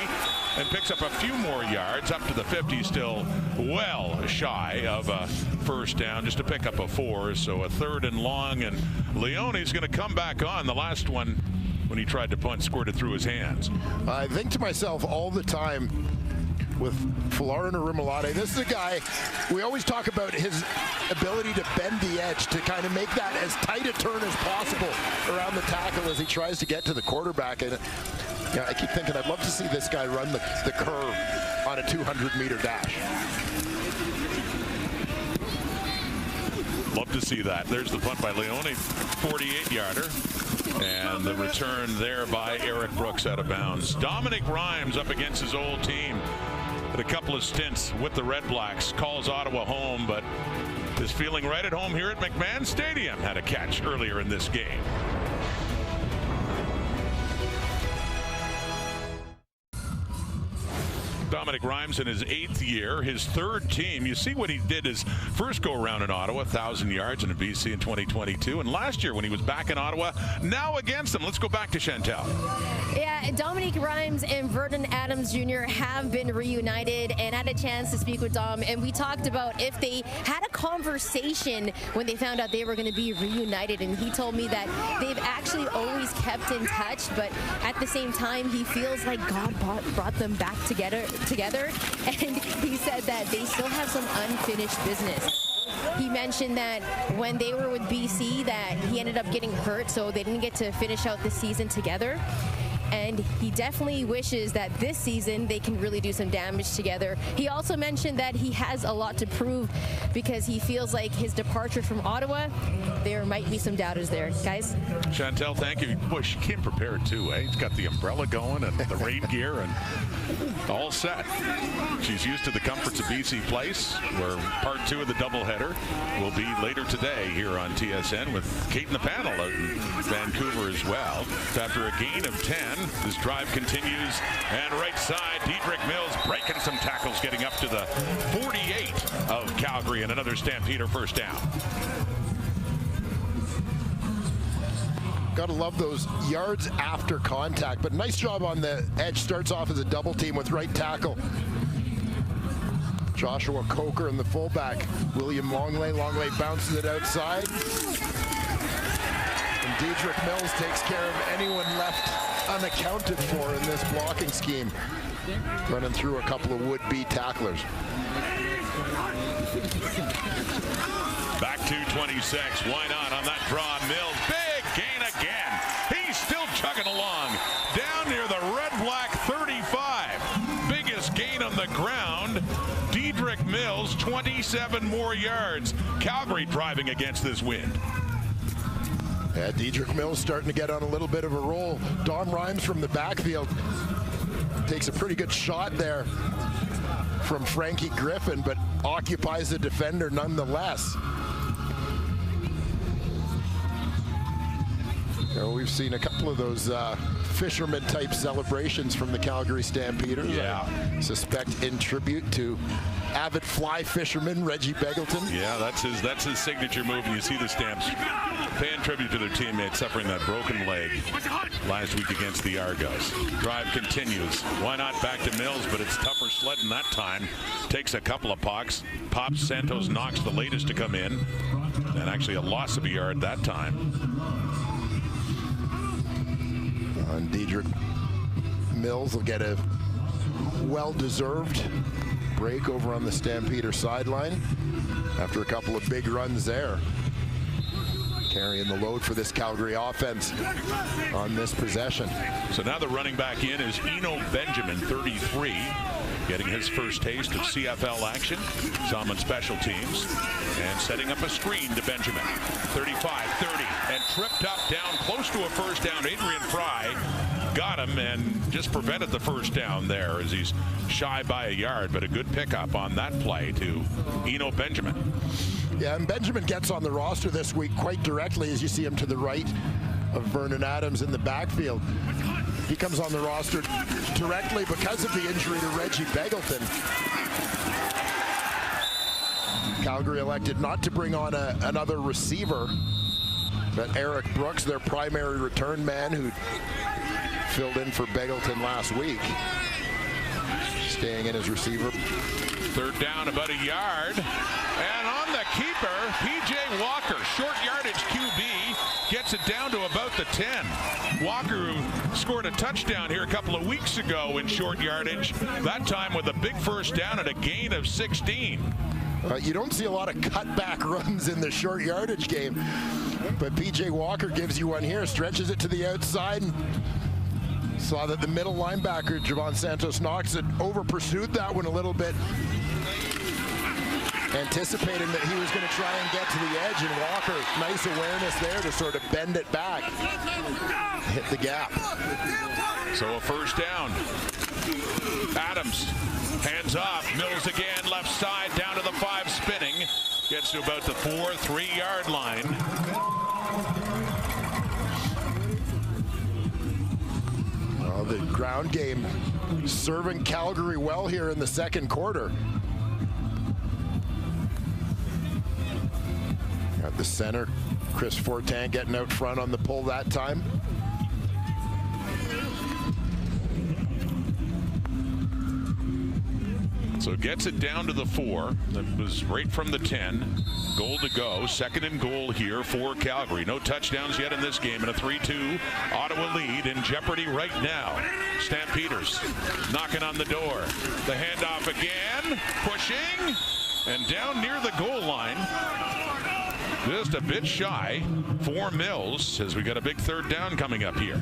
S1: and picks up a few more yards, up to the 50, still well shy of a first down, just to pick up a 4, so a 3rd and long, and Leone's going to come back on. The last one, when he tried to punt, squirted through his hands.
S2: I think to myself all the time with Folarin Arimalote, this is a guy, we always talk about his ability to bend the edge, to kind of make that as tight a turn as possible around the tackle as he tries to get to the quarterback. And yeah, I keep thinking I'd love to see this guy run the curve on a 200-meter dash.
S1: Love to see that. There's the punt by Leone, 48-yarder. And the return there by Eric Brooks out of bounds. Dominic Rhymes up against his old team. Had a couple of stints with the Red Blacks. Calls Ottawa home, but is feeling right at home here at McMahon Stadium. Had a catch earlier in this game. Dominic Rhymes in his 8th year, his 3rd team. You see what he did his first go-around in Ottawa, 1,000 yards in a BC in 2022. And last year when he was back in Ottawa, now against them. Let's go back to Chantel.
S4: Yeah, Dominic Rhymes and Vernon Adams Jr. have been reunited, and had a chance to speak with Dom. And we talked about if they had a conversation when they found out they were going to be reunited. And he told me that they've actually always kept in touch, but at the same time, he feels like God brought them back together. And he said that they still have some unfinished business. He mentioned that when they were with BC that he ended up getting hurt, so they didn't get to finish out the season together. And he definitely wishes that this season they can really do some damage together. He also mentioned that he has a lot to prove because he feels like his departure from Ottawa, there might be some doubters there. Guys?
S1: Chantel, thank you. Boy, she came prepared too, eh? He's got the umbrella going and the rain gear and all set. She's used to the comforts of BC Place, where part 2 of the doubleheader will be later today here on TSN with Kate in the panel out in Vancouver as well. After a gain of 10, this drive continues, and right side, Dedrick Mills breaking some tackles, getting up to the 48 of Calgary, and another Stampeder first down.
S2: Gotta love those yards after contact, but nice job on the edge. Starts off as a double team with right tackle Joshua Coker and the fullback William Longley. Longley bounces it outside, and Dedrick Mills takes care of anyone left unaccounted for in this blocking scheme, running through a couple of would-be tacklers.
S1: Back to 26. Why not on that draw? Mills, big gain again. He's still chugging along down near the red-black 35. Biggest gain on the ground. Dedrick Mills, 27 more yards. Calgary driving against this wind.
S2: Yeah, Dedrick Mills starting to get on a little bit of a roll. Dom Rhymes from the backfield takes a pretty good shot there from Frankie Griffin, but occupies the defender nonetheless. You know, we've seen a couple of those fisherman type celebrations from the Calgary Stampeders.
S1: Yeah.
S2: I suspect in tribute to avid fly fisherman Reggie Begelton.
S1: Yeah, that's his signature move, and you see the Stamps paying tribute to their teammate suffering that broken leg last week against the Argos. Drive continues. Why not back to Mills, but it's tougher sledding that time. Takes a couple of pops. Santos Knox, the latest to come in, and actually a loss of a yard that time.
S2: And Dedrick Mills will get a well-deserved break over on the Stampeder sideline after a couple of big runs there. Carrying the load for this Calgary offense on this possession.
S1: So now the running back in is Eno Benjamin, 33, getting his first taste of CFL action. Some on special teams, and setting up a screen to Benjamin. 35-30, and tripped up down close to a first down. Adrian Fry got him and just prevented the first down there as he's shy by a yard, but a good pickup on that play to Eno Benjamin.
S2: Yeah, and Benjamin gets on the roster this week quite directly as you see him to the right of Vernon Adams in the backfield. He comes on the roster directly because of the injury to Reggie Begelton. Calgary elected not to bring on another receiver, but Eric Brooks, their primary return man who filled in for Begelton last week, staying in as receiver.
S1: Third down, about a yard. And on the keeper, P.J. Walker, short yardage QB, gets it down to about the 10. Walker, who scored a touchdown here a couple of weeks ago in short yardage, that time with a big first down and a gain of 16.
S2: You don't see a lot of cutback runs in the short yardage game, but P.J. Walker gives you one here, stretches it to the outside, and saw that the middle linebacker, Javon Santos Knox, had over-pursued that one a little bit, anticipating that he was going to try and get to the edge, and Walker, nice awareness there to sort of bend it back, hit the gap.
S1: So a first down. Adams, hands off, Mills again, left side, down to the 5, spinning, gets to about the 4-3-yard line.
S2: Well, the ground game serving Calgary well here in the second quarter. At the center, Chris Fortin getting out front on the pull that time.
S1: So gets it down to the 4. That was right from the 10. Goal to go. Second and goal here for Calgary. No touchdowns yet in this game, and a 3-2 Ottawa lead in jeopardy right now. Stampeders knocking on the door. The handoff again. Pushing. And down near the goal line. Just a bit shy for Mills as we got a big third down coming up here.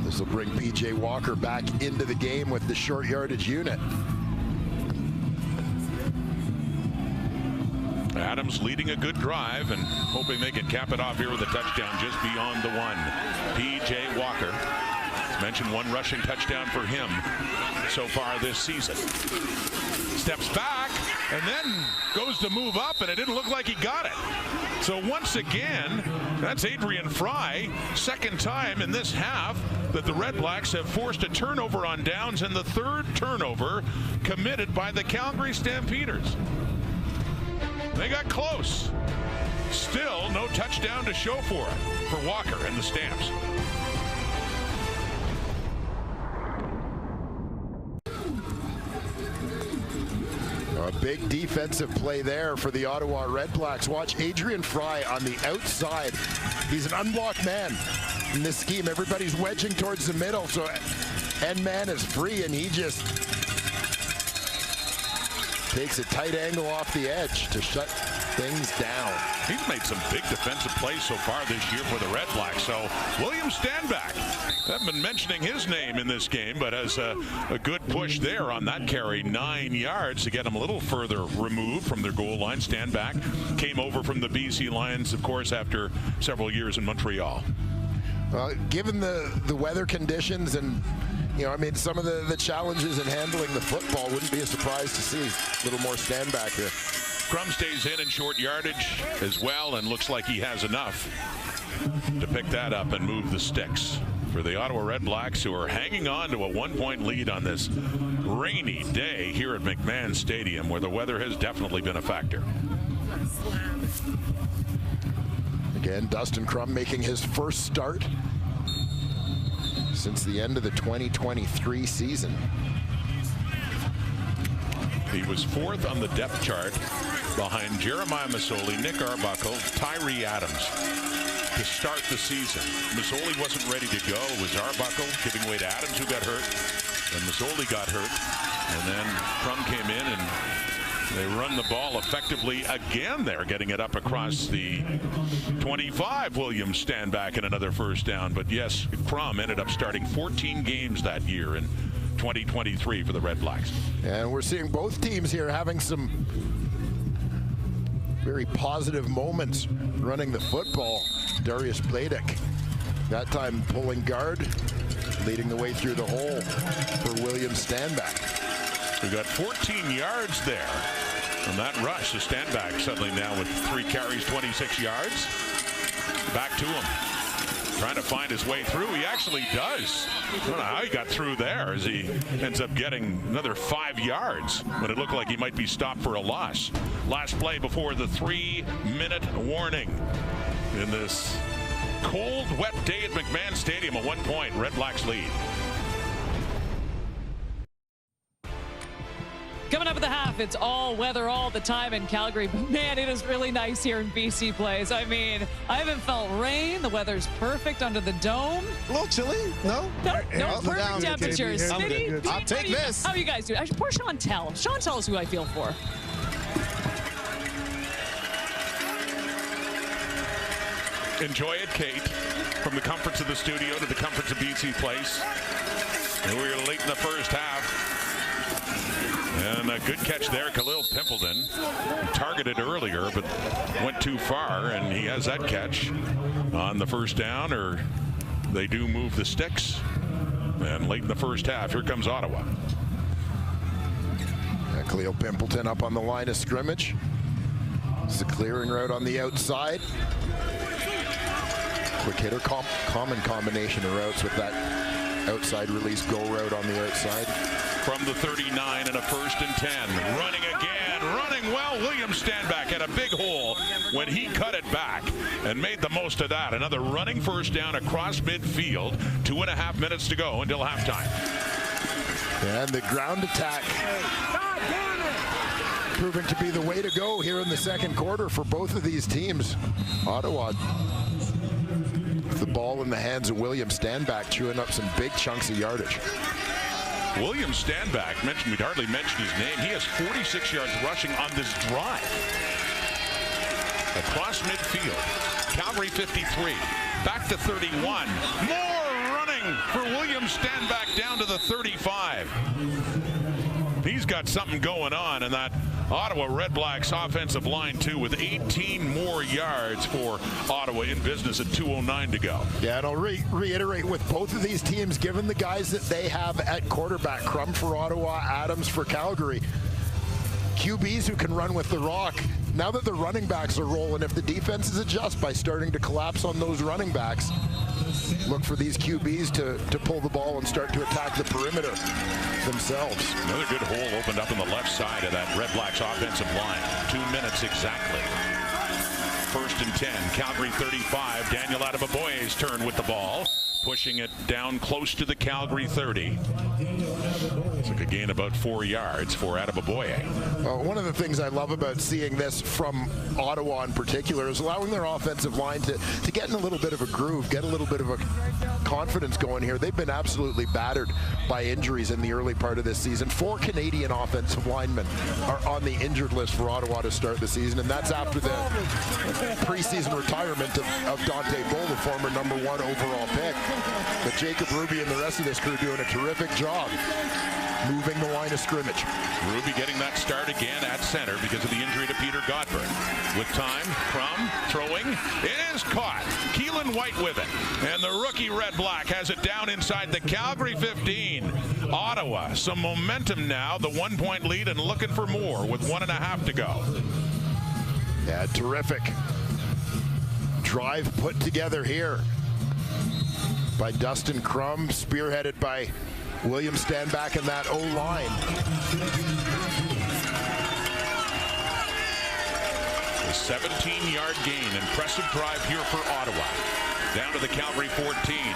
S2: This will bring PJ Walker back into the game with the short yardage unit.
S1: Adams leading a good drive and hoping they can cap it off here with a touchdown just beyond the 1. PJ Walker. As mentioned, 1 rushing touchdown for him so far this season. Steps back and then goes to move up, and it didn't look like he got it. So once again, that's Adrian Fry, second time in this half that the Red Blacks have forced a turnover on downs, and the 3rd turnover committed by the Calgary Stampeders. They got close. Still no touchdown to show for it for Walker and the Stamps.
S2: A big defensive play there for the Ottawa REDBLACKS. Watch Adrian Fry on the outside. He's an unblocked man in this scheme. Everybody's wedging towards the middle, so end man is free, and he just takes a tight angle off the edge to shut things down.
S1: He's made some big defensive plays so far this year for the REDBLACKS. So William Stanback, haven't been mentioning his name in this game, but has a good push there on that carry. 9 yards to get him a little further removed from their goal line. Stanback came over from the BC Lions, of course, after several years in Montreal.
S2: Given the weather conditions and, you know, I mean, some of the challenges in handling the football, wouldn't be a surprise to see a little more Stanback here.
S1: Crum stays in short yardage as well, and looks like he has enough to pick that up and move the sticks for the Ottawa REDBLACKS, who are hanging on to a 1-point lead on this rainy day here at McMahon Stadium, where the weather has definitely been a factor.
S2: Again, Dustin Crum making his first start since the end of the 2023 season.
S1: He was 4th on the depth chart behind Jeremiah Masoli, Nick Arbuckle, Tyree Adams to start the season. Masoli wasn't ready to go. It was Arbuckle giving way to Adams, who got hurt, and Masoli got hurt. And then Crum came in and they run the ball effectively again there, getting it up across the 25. Williams Stanback and another first down. But yes, Crum ended up starting 14 games that year in 2023 for the REDBLACKS.
S2: And we're seeing both teams here having some very positive moments running the football. Darius Bladek, that time pulling guard, leading the way through the hole for William Stanback.
S1: We got 14 yards there on that rush. So Stanback suddenly now with 3 carries, 26 yards. Back to him, trying to find his way through. He actually does. I don't know how he got through there, as he ends up getting another 5 yards when it looked like he might be stopped for a loss. Last play before the 3-minute warning in this cold, wet day at McMahon Stadium. A 1-point REDBLACKS lead.
S5: Coming up at the half, it's all weather all the time in Calgary. But man, it is really nice here in BC Place. I mean, I haven't felt rain. The weather's perfect under the dome.
S6: A little chilly, no?
S5: No, perfect temperatures. Smitty,
S6: I'll take this.
S5: How are you guys doing? Actually, poor Chantel. Chantel is who I feel for.
S1: Enjoy it, Kate. From the comforts of the studio to the comforts of BC Place. And we were late in the first half. And a good catch there, Khalil Pimpleton. Targeted earlier, but went too far, and he has that catch on the first down, or they do move the sticks. And late in the first half, here comes Ottawa.
S2: Khalil Pimpleton up on the line of scrimmage. It's a clearing route on the outside. Quick hitter, common combination of routes with that outside release go route on the outside.
S1: From the 39 and a 1st and 10. Running again, running well. William Stanback had a big hole when he cut it back and made the most of that. Another running first down across midfield. 2.5 minutes to go until halftime.
S2: And the ground attack proving to be the way to go here in the second quarter for both of these teams. Ottawa, with the ball in the hands of William Stanback, chewing up some big chunks of yardage.
S1: William Stanback, we'd hardly mentioned his name. He has 46 yards rushing on this drive. Across midfield. Calgary 53. Back to 31. More running for William Stanback down to the 35. He's got something going on in that Ottawa REDBLACKS offensive line too, with 18 more yards for Ottawa in business at 2:09 to go.
S2: Yeah, and I'll reiterate with both of these teams, given the guys that they have at quarterback, Crum for Ottawa, Adams for Calgary, QBs who can run with the rock. Now that the running backs are rolling, if the defenses adjust by starting to collapse on those running backs, look for these QBs to pull the ball and start to attack the perimeter themselves.
S1: Another good hole opened up on the left side of that REDBLACKS offensive line. 2 minutes exactly. 1st and 10. Calgary 35. Daniel Adebaboye's turn with the ball. Pushing it down close to the Calgary 30. Took a gain about 4 yards for Adebaboye.
S2: One of the things I love about seeing this from Ottawa in particular is allowing their offensive line to get in a little bit of a groove, get a little bit of a confidence going here. They've been absolutely battered by injuries in the early part of this season. 4 Canadian offensive linemen are on the injured list for Ottawa to start the season, and that's after the preseason retirement of Dante Bull, the former #1 overall pick. But Jacob Ruby and the rest of this crew doing a terrific job moving the line of scrimmage.
S1: Ruby getting that start again at center because of the injury to Peter Godfrey. With time, Crum throwing. It is caught. Keelan White with it. And the rookie REDBLACK has it down inside the Calgary 15. Ottawa, some momentum now. The 1-point lead and looking for more with 1.5 to go.
S2: Yeah, terrific drive put together here by Dustin Crum, spearheaded by William Stanback and that O-line.
S1: A 17-yard gain. Impressive drive here for Ottawa. Down to the Calgary 14.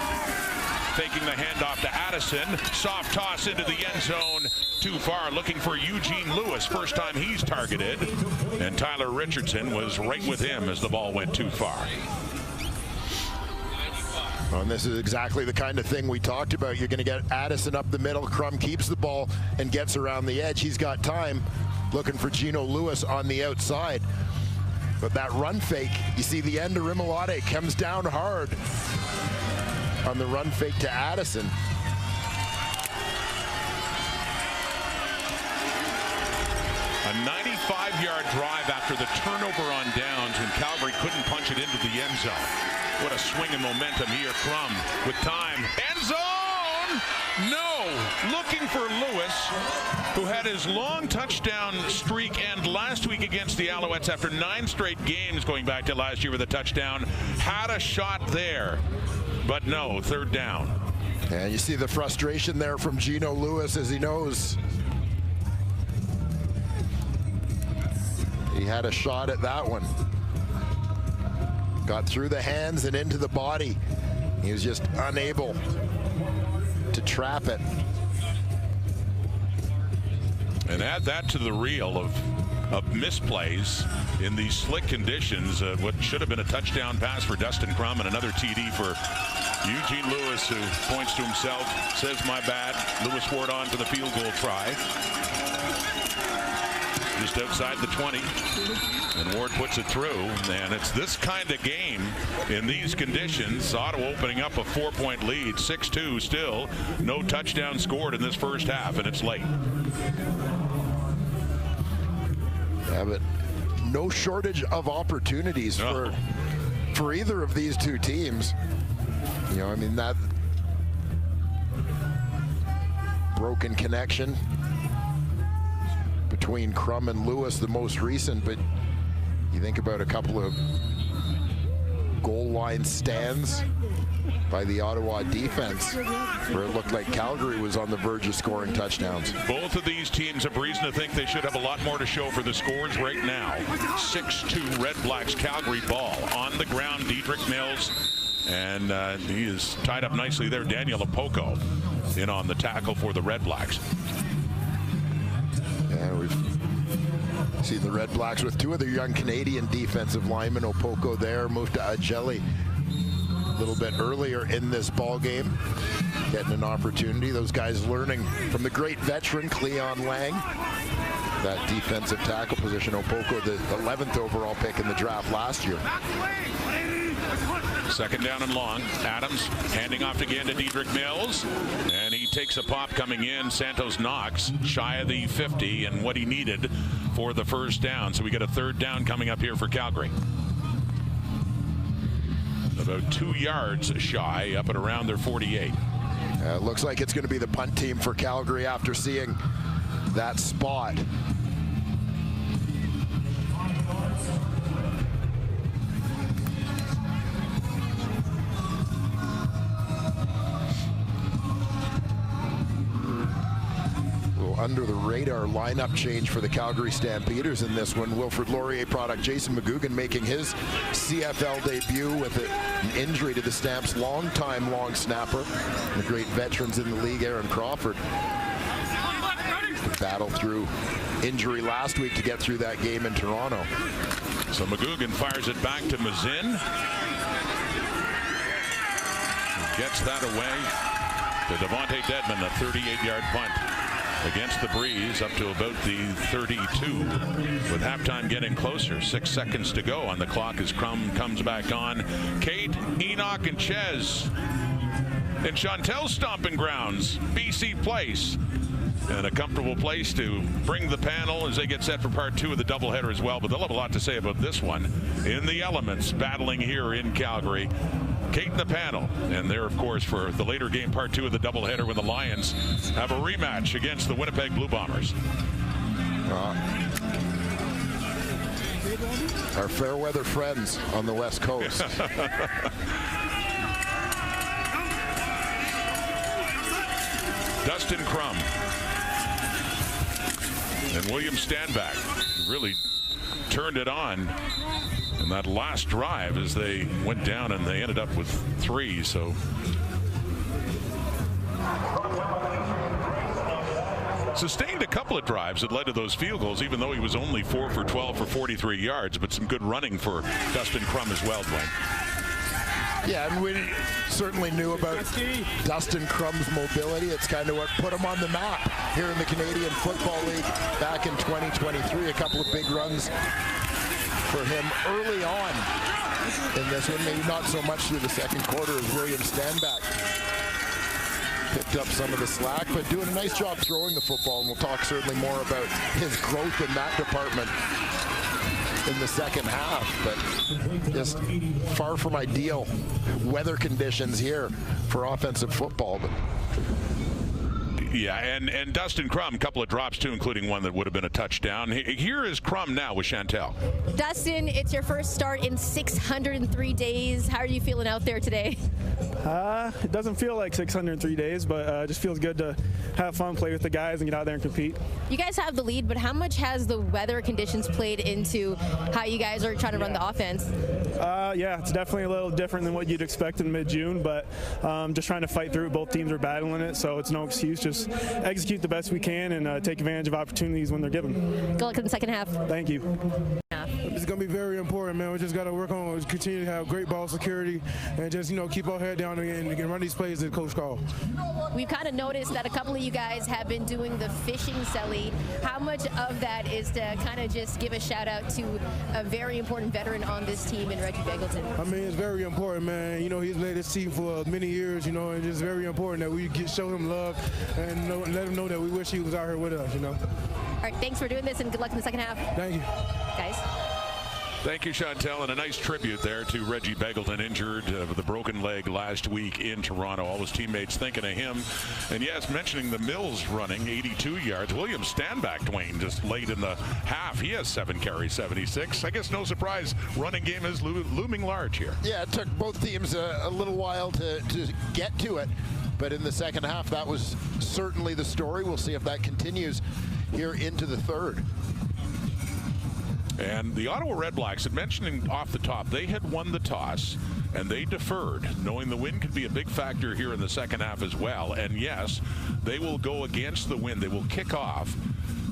S1: Taking the handoff to Addison. Soft toss into the end zone. Too far, looking for Eugene Lewis. First time he's targeted. And Tyler Richardson was right with him as the ball went too far.
S2: And this is exactly the kind of thing we talked about. You're going to get Addison up the middle. Crum keeps the ball and gets around the edge. He's got time, looking for Gino Lewis on the outside. But that run fake, you see the end of Rimolade comes down hard on the run fake to Addison.
S1: A 95-yard drive after the turnover on downs when Calgary couldn't punch it into the end zone. What a swing of momentum here. Crum with time. End zone! No! Looking for Lewis, who had his long touchdown streak end last week against the Alouettes after 9 straight games going back to last year with a touchdown. Had a shot there, but no, 3rd down.
S2: And you see the frustration there from Gino Lewis as he knows he had a shot at that one. Got through the hands and into the body. He was just unable to trap it.
S1: And add that to the reel of misplays in these slick conditions. What should have been a touchdown pass for Dustin Crum and another TD for Eugene Lewis, who points to himself, says, "My bad." Lewis Ward on to the field goal try. Just outside the 20. And Ward puts it through. And it's this kind of game in these conditions. Ottawa opening up a 4-point lead. 6-2 still. No touchdown scored in this first half, and it's late.
S2: Yeah, but no shortage of opportunities for either of these two teams. You know, I mean, that broken connection between Crum and Lewis, the most recent, but You think about a couple of goal line stands by the Ottawa defense, where it looked like Calgary was on the verge of scoring touchdowns.
S1: Both of these teams have reason to think they should have a lot more to show for the scores right now. 6-2 Red Blacks Calgary ball. On the ground, Diedrich Mills, and he is tied up nicely there. Daniel Opoko in on the tackle for the Red Blacks.
S2: Yeah, we've seen the Red Blacks with two of their young Canadian defensive linemen. Opoko there, moved to Ajeli a little bit earlier in this ball game, getting an opportunity. Those guys learning from the great veteran Cleon Lang. That defensive tackle position, Opoko, the 11th overall pick in the draft last year.
S1: Second down and long. Adams handing off again to Diedrich Mills, and he takes a pop coming in. Santos Knox shy of the 50 and what he needed for the first down. So we get a third down coming up here for Calgary. About 2 yards shy, up at around their 48.
S2: It looks like it's going to be the punt team for Calgary after seeing that spot. Under the radar lineup change for the Calgary Stampeders in this one. Wilfrid Laurier product Jason McGugan making his CFL debut with an injury to the Stamps' longtime long snapper. The great veterans in the league, Aaron Crawford, battled through injury last week to get through that game in Toronto.
S1: So McGugan fires it back to Mazin. Gets that away to Devontae Dedmon, a 38-yard punt against the breeze up to about the 32, with halftime getting closer. 6 seconds to go on the clock as Crum comes back on. Kate, Enoch, and Ches in Chantel's stomping grounds, BC Place. And a comfortable place to bring the panel as they get set for part 2 of the doubleheader as well. But they'll have a lot to say about this one. In the elements, battling here in Calgary. Kate and the panel, and there, of course, for the later game, part 2 of the doubleheader, when the Lions have a rematch against the Winnipeg Blue Bombers.
S2: Our fair weather friends on the West Coast.
S1: Dustin Crum and William Stanback really turned it on in that last drive as they went down, and they ended up with 3. So sustained a couple of drives that led to those field goals, even though he was only 4 for 12 for 43 yards. But some good running for Dustin Crum as well, Dwayne.
S2: Yeah, and we certainly knew about Dustin Crum's mobility. It's kind of what put him on the map here in the Canadian Football League back in 2023. A couple of big runs for him early on in this one, maybe not so much through the second quarter as William Stanback picked up some of the slack, but doing a nice job throwing the football, and we'll talk certainly more about his growth in that department in the second half. But just far from ideal weather conditions here for offensive football. But
S1: yeah, and Dustin Crum, a couple of drops too, including one that would have been a touchdown. Here is Crum now with Chantel.
S4: Dustin, it's your first start in 603 days. How are you feeling out there today?
S6: It doesn't feel like 603 days, but it just feels good to have fun, play with the guys, and get out there and compete.
S4: You guys have the lead, but how much has the weather conditions played into how you guys are trying to run the offense?
S6: Yeah, it's definitely a little different than what you'd expect in mid-June, but just trying to fight through it. Both teams are battling it, so it's no excuse. Just execute the best we can and take advantage of opportunities when they're given.
S4: Good luck in the second half.
S6: Thank you.
S7: It's going to be very important, man. We just got to work on continue to have great ball security and just, keep our head down and run these plays that Coach called.
S4: We've kind of noticed that a couple of you guys have been doing the fishing celly. How much of that is to kind of just give a shout out to a very important veteran on this team in Reggie Beggleton?
S7: I mean, it's very important, man. He's led this team for many years, and it's very important that we show him love and let him know that we wish he was out here with us,
S4: All right, thanks for doing this, and good luck in the second half.
S7: Thank you.
S4: Guys.
S1: Thank you, Chantel, and a nice tribute there to Reggie Begelton, injured with a broken leg last week in Toronto. All his teammates thinking of him. And yes, mentioning the Mills running 82 yards. William Stanback, Dwayne, just late in the half. He has 7 carries, 76. I guess no surprise, running game is looming large here.
S2: Yeah, it took both teams a little while to get to it. But in the second half, that was certainly the story. We'll see if that continues here into the third.
S1: And the Ottawa REDBLACKS, had mentioning off the top, they had won the toss and they deferred, knowing the wind could be a big factor here in the second half as well. And yes, they will go against the wind. They will kick off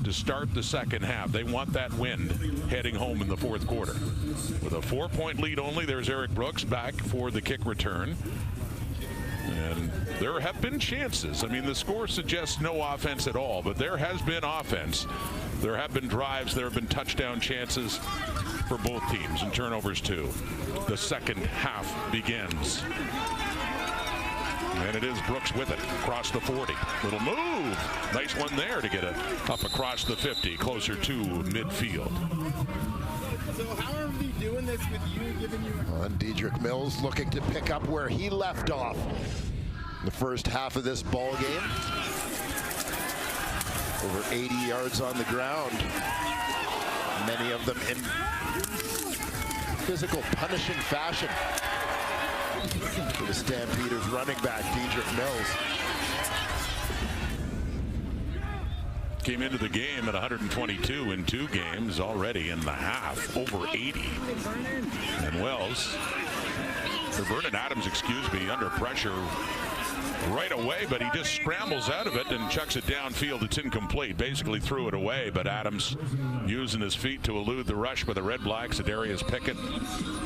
S1: to start the second half. They want that wind heading home in the fourth quarter. With a 4-point lead only, there's Eric Brooks back for the kick return. And there have been chances. I mean, the score suggests no offense at all, but there has been offense. There have been drives. There have been touchdown chances for both teams, and turnovers too. The second half begins. And it is Brooks with it across the 40. Little move. Nice one there to get it up across the 50, closer to midfield.
S3: So how are we doing this with you, giving you...
S2: And Dedrick Mills looking to pick up where he left off in the first half of this ball game. Over 80 yards on the ground. Many of them in physical, punishing fashion. For the Stampeders running back, Dedrick Mills.
S1: Came into the game at 122 in 2 games, already in the half, over 80. And Wells, or Vernon Adams, excuse me, under pressure right away, but he just scrambles out of it and chucks it downfield. It's incomplete, basically threw it away, but Adams using his feet to elude the rush by the REDBLACKS. Darius Pickett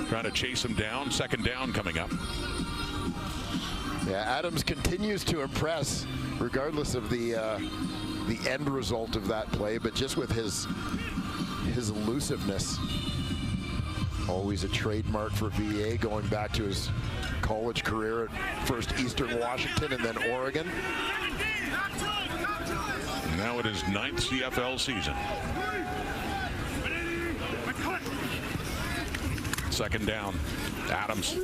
S1: trying to chase him down. Second down coming up.
S2: Yeah, Adams continues to impress, regardless of the end result of that play, but just with his elusiveness. Always a trademark for VA, going back to his college career at first Eastern Washington and then Oregon.
S1: Now it is 9th CFL season. Second down. Adams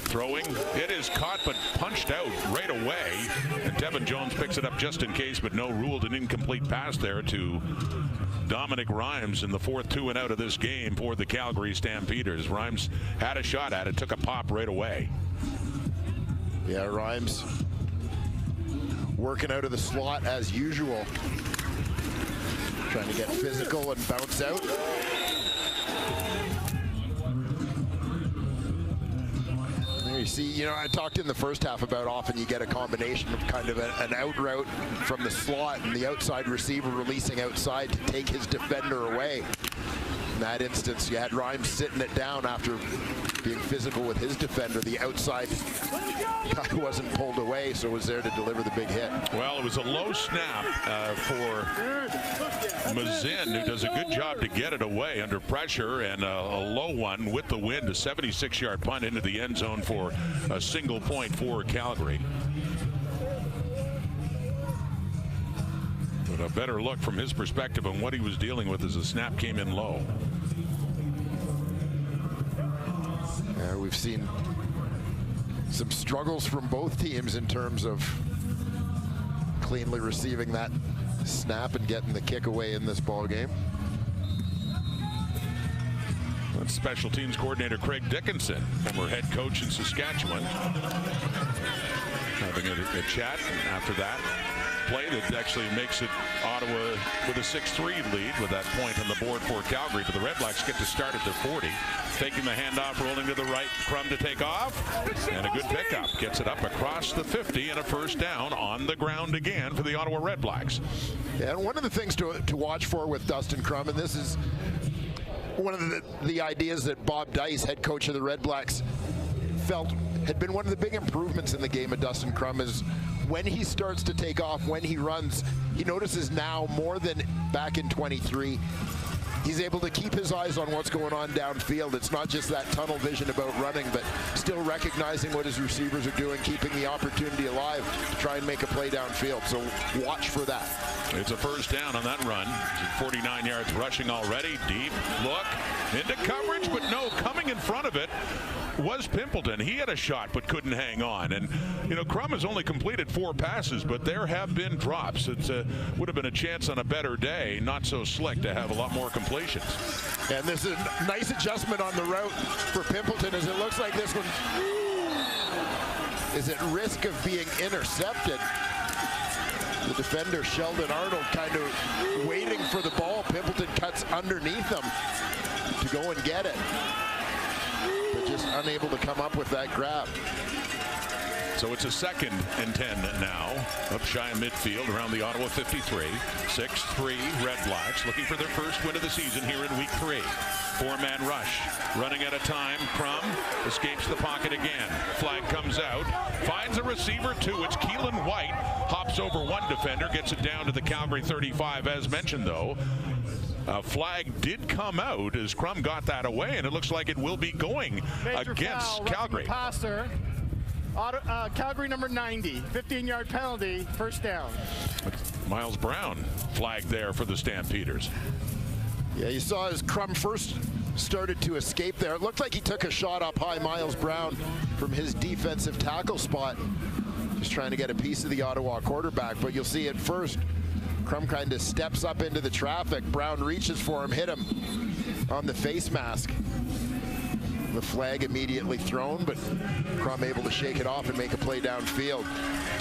S1: throwing. It is caught but punched out right away. And Devin Jones picks it up just in case, but no, ruled an incomplete pass there to Dominic Rhymes in the 4th 2-and-out of this game for the Calgary Stampeders. Rhymes had a shot at it, took a pop right away.
S2: Yeah, Rhymes working out of the slot as usual. Trying to get physical and bounce out. You see, you know, I talked in the first half about often you get a combination of kind of an out route from the slot and the outside receiver releasing outside to take his defender away. In that instance, you had Rhymes sitting it down after being physical with his defender. The outside guy wasn't pulled away, so was there to deliver the big hit.
S1: Well, it was a low snap for Mazin, who does a good job to get it away under pressure, and a low one with the wind, a 76-yard punt into the end zone for a single point for Calgary. But a better look from his perspective on what he was dealing with as the snap came in low.
S2: We've seen some struggles from both teams in terms of cleanly receiving that snap and getting the kick away in this ball game.
S1: That's special teams coordinator Craig Dickinson, former head coach in Saskatchewan, having a chat after that play that actually makes it Ottawa with a 6-3 lead with that point on the board for Calgary. But the REDBLACKS get to start at their 40. Taking the handoff, rolling to the right, Crum to take off, and a good pickup. Gets it up across the 50 and a first down on the ground again for the Ottawa REDBLACKS.
S2: Yeah, and one of the things to watch for with Dustin Crum, and this is one of the ideas that Bob Dice, head coach of the REDBLACKS, felt had been one of the big improvements in the game of Dustin Crum, is when he starts to take off, when he runs, he notices now more than back in 23, he's able to keep his eyes on what's going on downfield. It's not just that tunnel vision about running, but still recognizing what his receivers are doing, keeping the opportunity alive to try and make a play downfield. So watch for that.
S1: It's a first down on that run. 49 yards rushing already. Deep look. Into coverage, but no, coming in front of it was Pimpleton. He had a shot but couldn't hang on. And, you know, Crum has only completed 4 passes, but there have been drops. It would have been a chance on a better day, not so slick, to have a lot more completions.
S2: And this is a nice adjustment on the route for Pimpleton, as it looks like this one is at risk of being intercepted. The defender, Sheldon Arnold, kind of waiting for the ball. Pimpleton cuts underneath him to go and get it, but just unable to come up with that grab.
S1: So it's a 2nd and 10 now, up shy of midfield around the Ottawa 53. 6-3 Redblacks looking for their first win of the season here in week 3. 4-man rush, running out of time. Crum escapes the pocket again. Flag comes out, finds a receiver too. It's Keelan White, hops over one defender, gets it down to the Calgary 35. As mentioned though, a flag did come out as Crum got that away, and it looks like it will be going against Calgary.
S3: Passer. Calgary number 90, 15-yard penalty, first down.
S1: Miles Brown flagged there for the Stampeders.
S2: Yeah, you saw as Crum first started to escape there. It looked like he took a shot up high, Miles Brown, from his defensive tackle spot, just trying to get a piece of the Ottawa quarterback. But you'll see at first, Crum kind of steps up into the traffic. Brown reaches for him, hit him on the face mask. The flag immediately thrown, but Crum able to shake it off and make a play downfield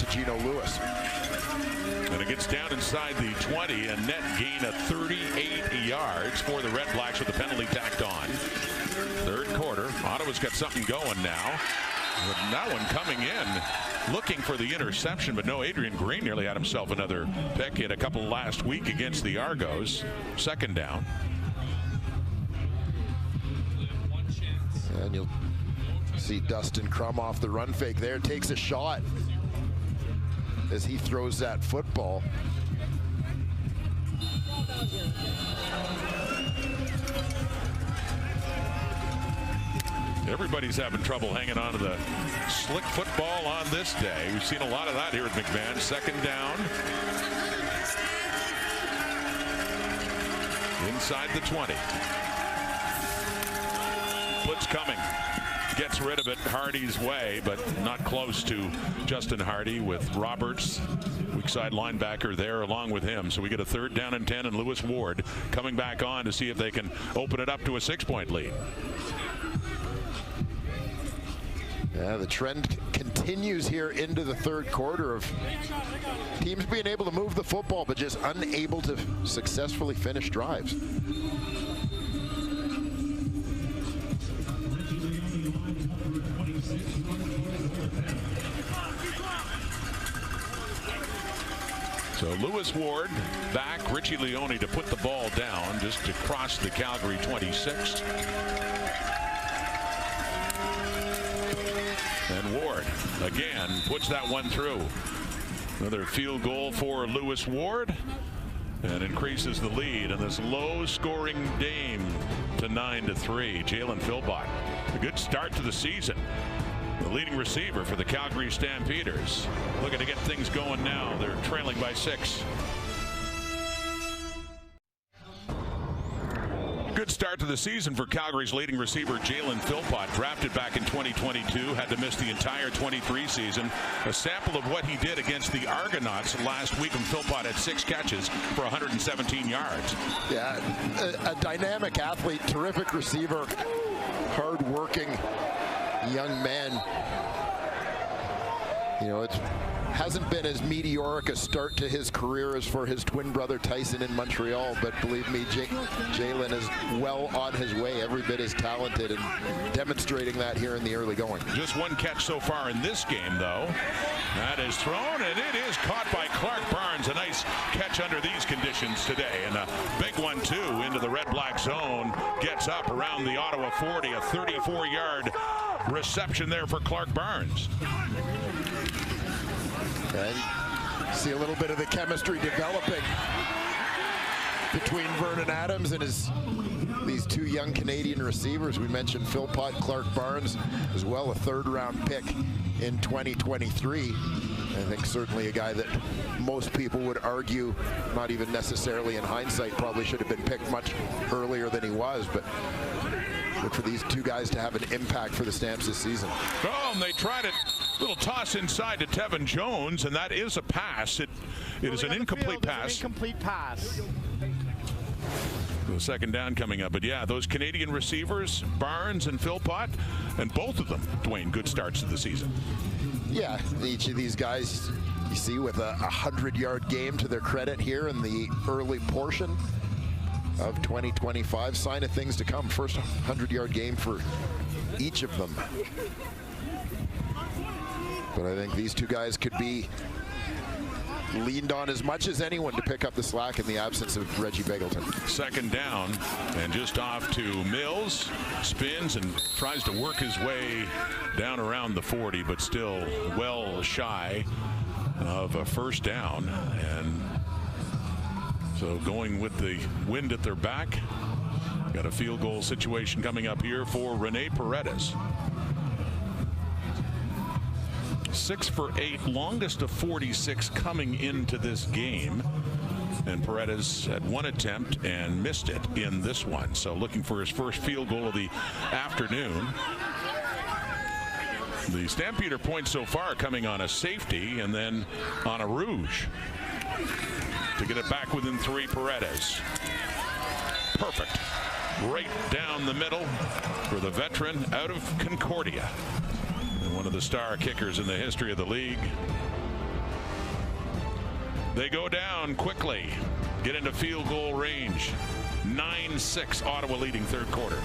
S2: to Gino Lewis.
S1: And it gets down inside the 20, a net gain of 38 yards for the Redblacks with the penalty tacked on. 3rd quarter, Ottawa's got something going now. With that one coming in, looking for the interception, but no, Adrian Green nearly had himself another pick. He had a couple last week against the Argos. 2nd down.
S2: And you'll see Dustin Crum off the run fake there, takes a shot as he throws that football.
S1: Everybody's having trouble hanging on to the slick football on this day. We've seen a lot of that here at McMahon. 2nd down. Inside the 20. Blitz coming. Gets rid of it Hardy's way, but not close to Justin Hardy, with Roberts, weak side linebacker, there along with him. So we get a 3rd down and 10, and Lewis Ward coming back on to see if they can open it up to a 6-point lead.
S2: Yeah, the trend continues here into the 3rd quarter of teams being able to move the football, but just unable to successfully finish drives.
S1: So Lewis Ward back, Richie Leone to put the ball down just to cross the Calgary 26. And Ward again puts that one through. Another field goal for Lewis Ward, and increases the lead in this low-scoring game to 9-3. Jalen Philpott, a good start to the season. The leading receiver for the Calgary Stampeders. Looking to get things going now. They're trailing by 6. Good start to the season for Calgary's leading receiver Jalen Philpott, drafted back in 2022, had to miss the entire 23 season. A sample of what he did against the Argonauts last week, and Philpott had 6 catches for 117 yards.
S2: Yeah, a dynamic athlete, terrific receiver, hard-working young man. You know, it hasn't been as meteoric a start to his career as for his twin brother Tyson in Montreal, but believe me, Jalen is well on his way, every bit as talented, and demonstrating that here in the early going.
S1: Just 1 catch so far in this game, though. That is thrown, and it is caught by Clark Barnes. A nice catch under these conditions today, and a big one too into the Red Black zone. Gets up around the Ottawa 40, a 34-yard reception there for Clark Barnes.
S2: And see a little bit of the chemistry developing between Vernon Adams and these 2 young Canadian receivers. We mentioned Philpott, Clark Barnes, as well, a 3rd-round pick in 2023. I think certainly a guy that most people would argue, not even necessarily in hindsight, probably should have been picked much earlier than he was. But look for these two guys to have an impact for the Stamps this season.
S1: Oh, and they tried it. Little toss inside to Tevin Jones, and that is a pass. It is an incomplete pass.
S3: Incomplete pass.
S1: The second down coming up. But yeah, those Canadian receivers, Barnes and Philpott, and both of them, Dwayne, good starts to the season.
S2: Yeah, each of these guys, you see, with a 100-yard game to their credit here in the early portion of 2025. Sign of things to come. First 100-yard game for each of them. But I think these two guys could be leaned on as much as anyone to pick up the slack in the absence of Reggie Begelton.
S1: Second down, and just off to Mills. Spins and tries to work his way down around the 40, but still well shy of a first down. And so going with the wind at their back, got a field goal situation coming up here for Rene Paredes. 6 for 8, longest of 46 coming into this game. And Paredes had one attempt and missed it in this one. So looking for his first field goal of the afternoon. The Stampeder point so far coming on a safety and then on a rouge. To get it back within 3, Paredes. Perfect. Right down the middle for the veteran out of Concordia. One of the star kickers in the history of the league. They go down quickly, get into field goal range. 9-6, Ottawa leading third quarter.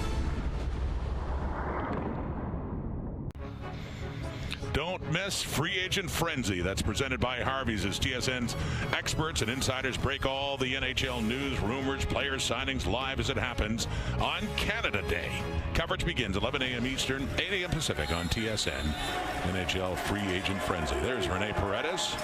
S1: Don't miss Free Agent Frenzy. That's presented by Harvey's as TSN's experts and insiders break all the NHL news, rumors, player signings live as it happens on Canada Day. Coverage begins 11 a.m. Eastern, 8 a.m. Pacific on TSN. NHL Free Agent Frenzy. There's Rene Paredes.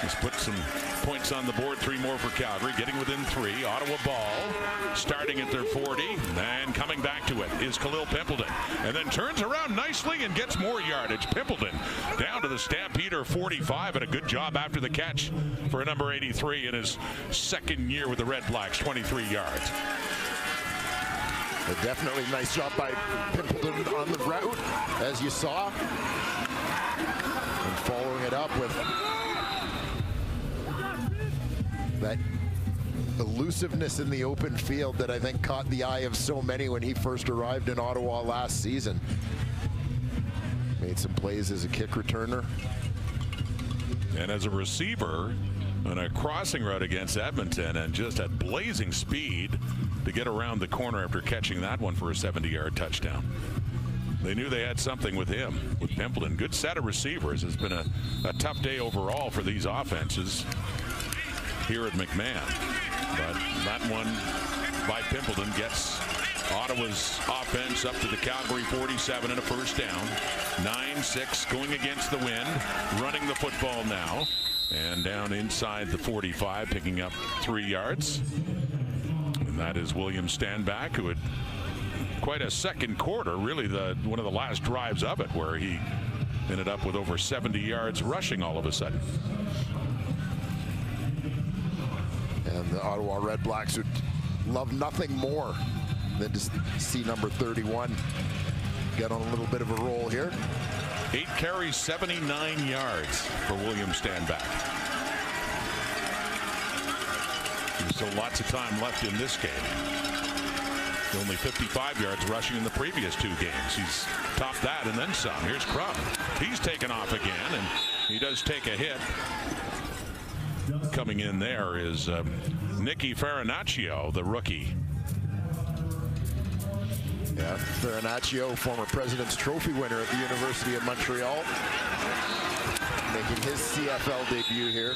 S1: Just put some points on the board, 3 more for Calgary, getting within 3. Ottawa ball, starting at their 40, and coming back to it is Khalil Pimpleton, and then turns around nicely and gets more yardage. Pimpleton down to the Stampeder 45, and a good job after the catch for number 83 in his second year with the Red Blacks, 23 yards.
S2: A definitely nice job by Pimpleton on the route, as you saw, and following it up with that elusiveness in the open field that I think caught the eye of so many when he first arrived in Ottawa last season. Made some plays as a kick returner.
S1: And as a receiver on a crossing route against Edmonton, and just at blazing speed to get around the corner after catching that one for a 70-yard touchdown. They knew they had something with him, with Pimpleton. Good set of receivers. It's been a tough day overall for these offenses here at McMahon. But that one by Pimpleton gets Ottawa's offense up to the Calgary 47 and a first down. 9-6 going against the wind, running the football now. And down inside the 45, picking up 3 yards. And that is William Stanback, who had quite a second quarter, really one of the last drives of it, where he ended up with over 70 yards rushing all of a sudden.
S2: And the Ottawa REDBLACKS would love nothing more than to see number 31 get on a little bit of a roll here.
S1: 8 carries, 79 yards for William Stanback. There's still lots of time left in this game. Only 55 yards rushing in the previous 2 games. He's topped that and then some. Here's Crum. He's taken off again, and he does take a hit. Coming in there is Nicky Farinaccio, the rookie.
S2: Yeah, Farinaccio, former President's Trophy winner at the University of Montreal, making his CFL debut here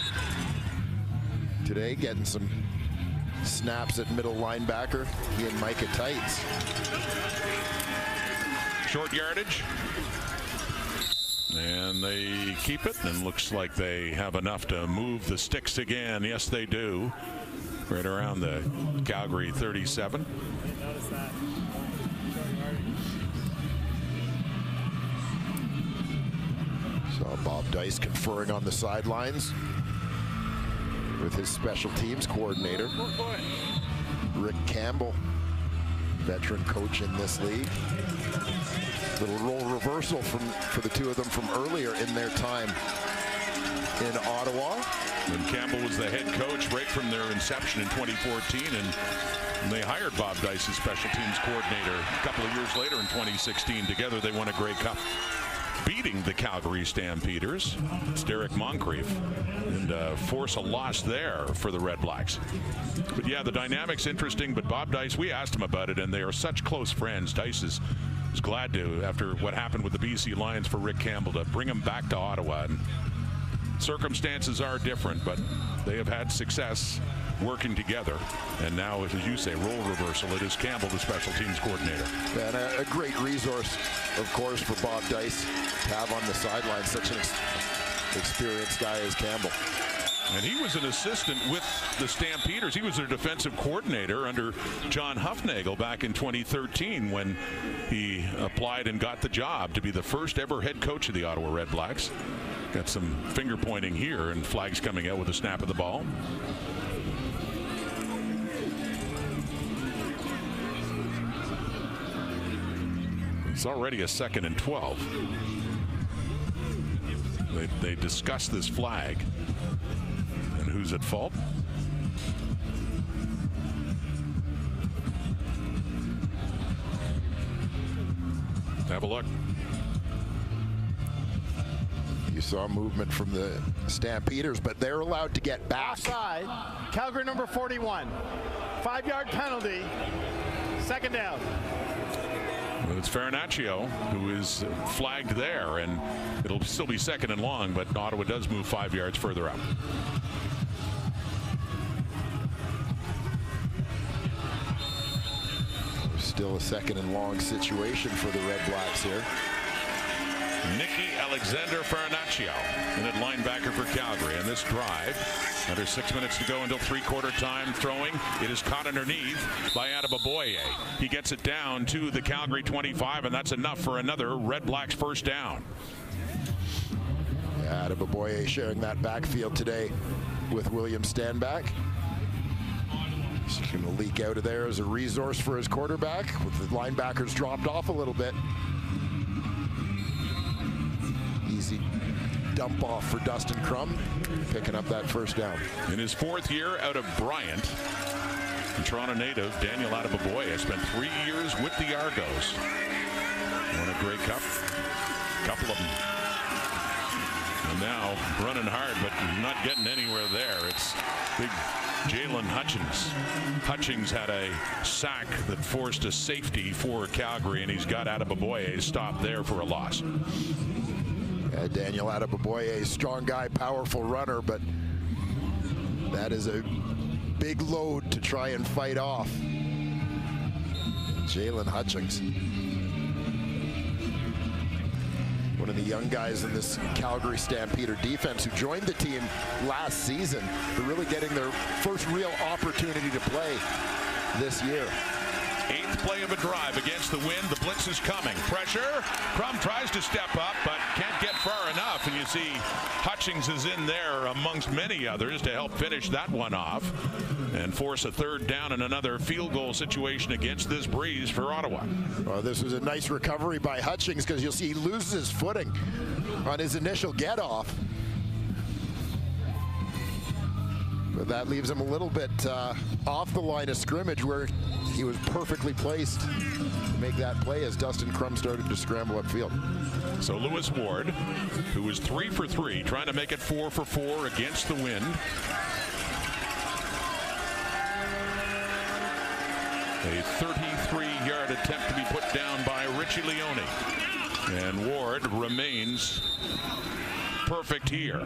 S2: today, getting some snaps at middle linebacker, he and Micah Tights.
S1: Short yardage. And they keep it, and looks like they have enough to move the sticks again. Yes, they do. Right around the Calgary 37.
S2: Saw Bob Dice conferring on the sidelines with his special teams coordinator, Rick Campbell. veteran coach in this league. Little role reversal for the two of them from earlier in their time in Ottawa.
S1: When Campbell was the head coach right from their inception in 2014, and they hired Bob Dice as special teams coordinator a couple of years later in 2016. Together they won a Grey Cup, beating the Calgary Stampeders. It's Derek Moncrief, and force a loss there for the Red Blacks. But yeah, the dynamic's interesting, but Bob Dice, we asked him about it, and they are such close friends. Dice is glad to, after what happened with the BC Lions for Rick Campbell, to bring him back to Ottawa. And circumstances are different, but they have had success working together. And now, as you say, role reversal. It is Campbell, the special teams coordinator.
S2: And a great resource, of course, for Bob Dice to have on the sideline such an experienced guy as Campbell.
S1: And he was an assistant with the Stampeders. He was their defensive coordinator under John Hufnagel back in 2013 when he applied and got the job to be the first ever head coach of the Ottawa REDBLACKS. Got some finger pointing here, and flags coming out with a snap of the ball. It's already a 2nd and 12. They discuss this flag. And who's at fault? Have a look.
S2: You saw movement from the Stampeders, but they're allowed to get back.
S3: Offside. Calgary number 41. 5-yard penalty. 2nd down.
S1: Well, it's Farinaccio who is flagged there, and it'll still be 2nd and long, but Ottawa does move 5 yards further up.
S2: Still a 2nd and long situation for the Red Blacks here.
S1: Nicky Alexander Farinaccio, and at linebacker for Calgary. And this drive, under 6 minutes to go until three-quarter time throwing. It is caught underneath by Adeboboye. He gets it down to the Calgary 25, and that's enough for another Red Blacks first down.
S2: Yeah, Adeboboye sharing that backfield today with William Stanback. He's going to leak out of there as a resource for his quarterback, with the linebackers dropped off a little bit. Easy dump off for Dustin Crum, picking up that first down.
S1: In his 4th year out of Bryant, the Toronto native Daniel Adeboboye has spent 3 years with the Argos. Won a Grey Cup, couple of them. And now running hard, but not getting anywhere there. It's big Jalen Hutchings. Hutchings had a sack that forced a safety for Calgary, and he's got Adeboboye stopped there for a loss.
S2: Daniel Adeboboye, a strong guy, powerful runner, but that is a big load to try and fight off. Jalen Hutchings, one of the young guys in this Calgary Stampeder defense who joined the team last season. They're really getting their first real opportunity to play this year.
S1: 8th play of a drive against the wind. The blitz is coming. Pressure. Crum tries to step up, but can't get far enough. And you see Hutchings is in there amongst many others to help finish that one off and force a 3rd down and another field goal situation against this breeze for Ottawa.
S2: Well, this was a nice recovery by Hutchings, because you'll see he loses his footing on his initial get off. But that leaves him a little bit off the line of scrimmage, where he was perfectly placed to make that play as Dustin Crum started to scramble upfield.
S1: So Lewis Ward, who was 3 for 3, trying to make it 4 for 4 against the wind. A 33-yard attempt to be put down by Richie Leone. And Ward remains perfect here.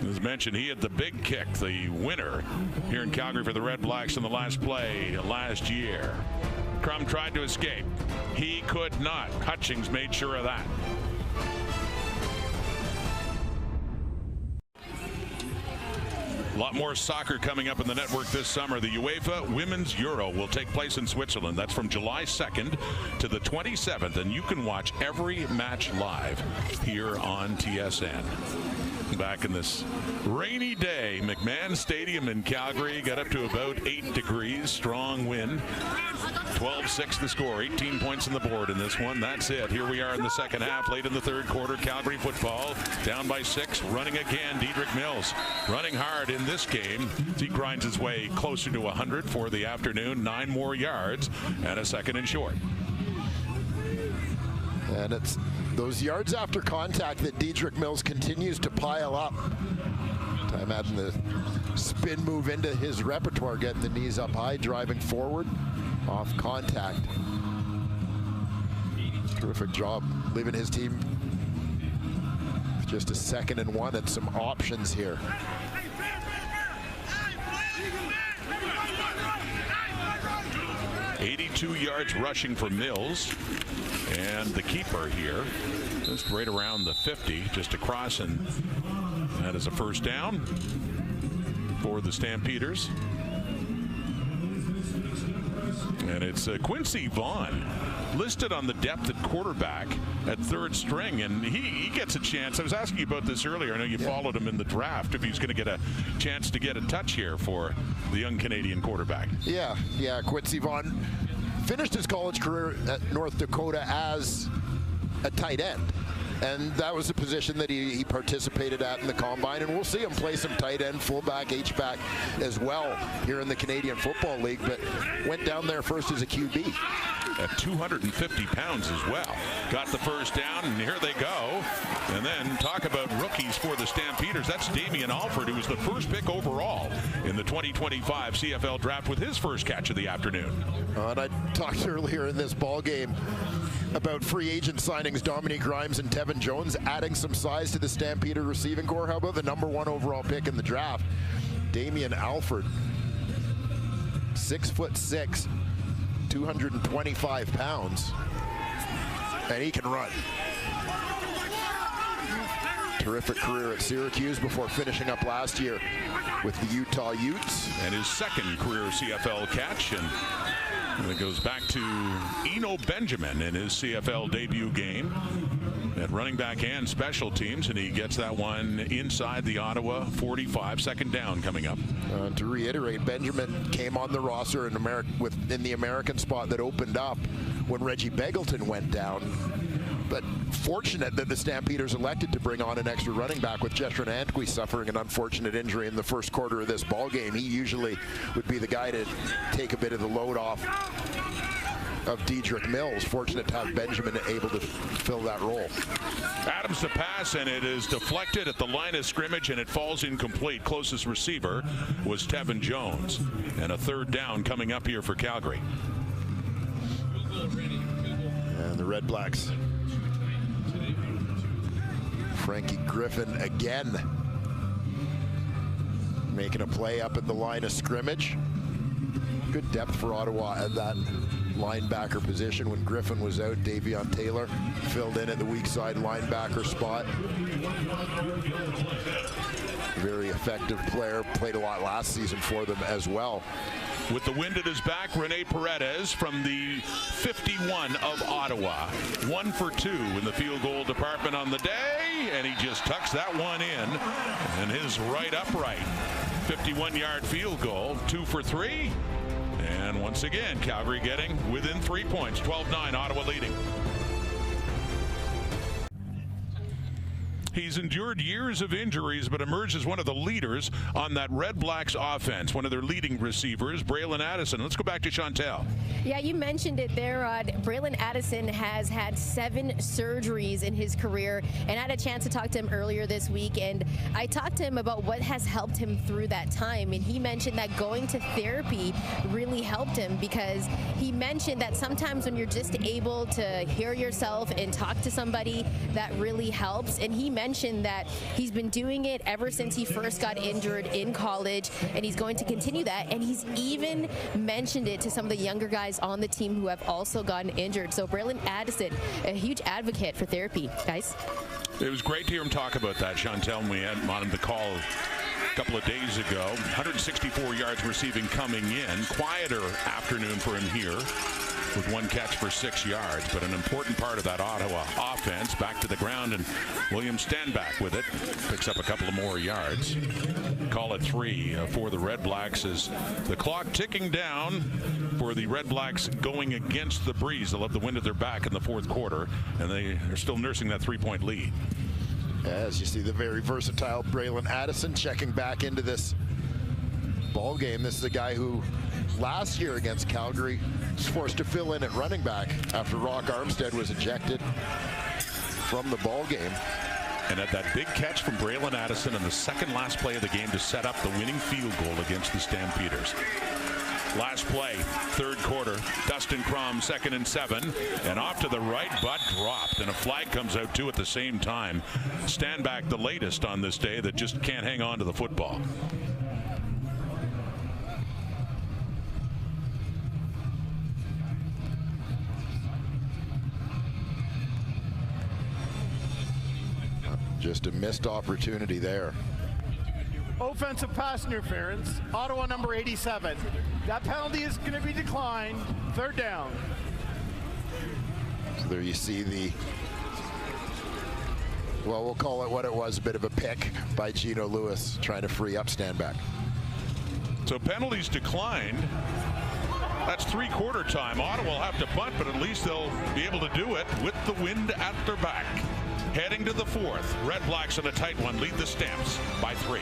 S1: As mentioned, he had the big kick, the winner here in Calgary for the Red Blacks in the last play last year. Crum tried to escape. He could not. Hutchings made sure of that. A lot more soccer coming up in the network this summer. The UEFA Women's Euro will take place in Switzerland. That's from July 2nd to the 27th, and you can watch every match live here on TSN. Back in this rainy day, McMahon Stadium in Calgary got up to about 8 degrees, strong wind. 12-6 the score, 18 points on the board in this one. That's it. Here we are in the second half, late in the third quarter. Calgary football down by 6, running again. Dedrick Mills running hard in this game. He grinds his way closer to 100 for the afternoon. 9 more yards and a second and short.
S2: And it's those yards after contact that Dedrick Mills continues to pile up. Time adding the spin move into his repertoire, getting the knees up high, driving forward off contact. Terrific job leaving his team with just a 2nd and 1 and some options here.
S1: $82 yards rushing for Mills, and the keeper here just right around the 50, just across, and that is a first down for the Stampeders. And it's Quincy Vaughn listed on the depth at quarterback at 3rd string, and he gets a chance. I was asking you about this earlier. I know you followed him in the draft, if he's going to get a chance to get a touch here for the young Canadian quarterback.
S2: Yeah, Quincy Vaughn finished his college career at North Dakota as a tight end. And that was a position that he participated at in the combine, and we'll see him play some tight end, fullback, H-back as well here in the Canadian Football League, but went down there first as a QB.
S1: At 250 pounds as well. Got the first down, and here they go. And then talk about rookies for the Stampeders. That's Damian Alford, who was the first pick overall in the 2025 CFL draft with his first catch of the afternoon.
S2: And I talked earlier in this ball game about free agent signings, Dominique Grimes and Tevin Jones adding some size to the Stampeder receiving corps. How about the #1 overall pick in the draft, Damian Alford, 6'6", 225 pounds, and he can run. Terrific career at Syracuse before finishing up last year with the Utah Utes.
S1: And his second career CFL catch, and it goes back to Eno Benjamin in his CFL debut game at running back and special teams, and he gets that one inside the Ottawa 45, 2nd down coming up.
S2: To reiterate, Benjamin came on the roster in the American spot that opened up when Reggie Begelton went down. But fortunate that the Stampeders elected to bring on an extra running back with Jeshurun Antwi suffering an unfortunate injury in the first quarter of this ball game. He usually would be the guy to take a bit of the load off of Dedrick Mills. Fortunate to have Benjamin able to fill that role.
S1: Adams to pass, and it is deflected at the line of scrimmage, and it falls incomplete. Closest receiver was Tevin Jones, and a 3rd down coming up here for Calgary.
S2: And the Red Blacks, Frankie Griffin again making a play up at the line of scrimmage. Good depth for Ottawa at that linebacker position. When Griffin was out, Davion Taylor filled in at the weak side linebacker spot. Very effective player, played a lot last season for them as well.
S1: With the wind at his back, Rene Paredes from the 51 of Ottawa. 1 for 2 in the field goal department on the day, and he just tucks that one in, and his right upright. 51-yard field goal, 2 for 3. And once again, Calgary getting within 3 points, 12-9, Ottawa leading. He's endured years of injuries, but emerged as one of the leaders on that Red Blacks offense. One of their leading receivers, Braylon Addison. Let's go back to Chantel.
S4: Yeah, you mentioned it there, Rod. Braylon Addison has had 7 surgeries in his career, and I had a chance to talk to him earlier this week, and I talked to him about what has helped him through that time, and he mentioned that going to therapy really helped him, because he mentioned that sometimes when you're just able to hear yourself and talk to somebody, that really helps. And he mentioned that he's been doing it ever since he first got injured in college, and he's going to continue that. And he's even mentioned it to some of the younger guys on the team who have also gotten injured. So Braylon Addison, a huge advocate for therapy, guys.
S1: It was great to hear him talk about that, Chantel, and we had him on the call a couple of days ago. 164 yards receiving coming in. Quieter afternoon for him here with 1 catch for 6 yards. But an important part of that Ottawa offense, back to the ground, and William Stanback with it. Picks up a couple of more yards. Call it 3 for the Red Blacks as the clock ticking down for the Red Blacks going against the breeze. They'll have the wind at their back in the 4th quarter, and they are still nursing that 3-point lead.
S2: As you see, the very versatile Braylon Addison checking back into this ball game. This is a guy who last year against Calgary was forced to fill in at running back after Rock Armstead was ejected from the ball game.
S1: And at that big catch from Braylon Addison in the second last play of the game to set up the winning field goal against the Stampeders. Last play, 3rd quarter, Dustin Crum, 2nd and 7, and off to the right, but dropped, and a flag comes out too at the same time. Stanback, the latest on this day, that just can't hang on to the football.
S2: Just a missed opportunity there.
S3: Offensive pass interference, Ottawa number 87. That penalty is going to be declined. 3rd down.
S2: So there you see the, well, we'll call it what it was, a bit of a pick by Gino Lewis trying to free up Stanback.
S1: So penalties declined. That's 3-quarter time. Ottawa will have to punt, but at least they'll be able to do it with the wind at their back. Heading to the 4th. Red Blacks in a tight one lead the Stamps by 3.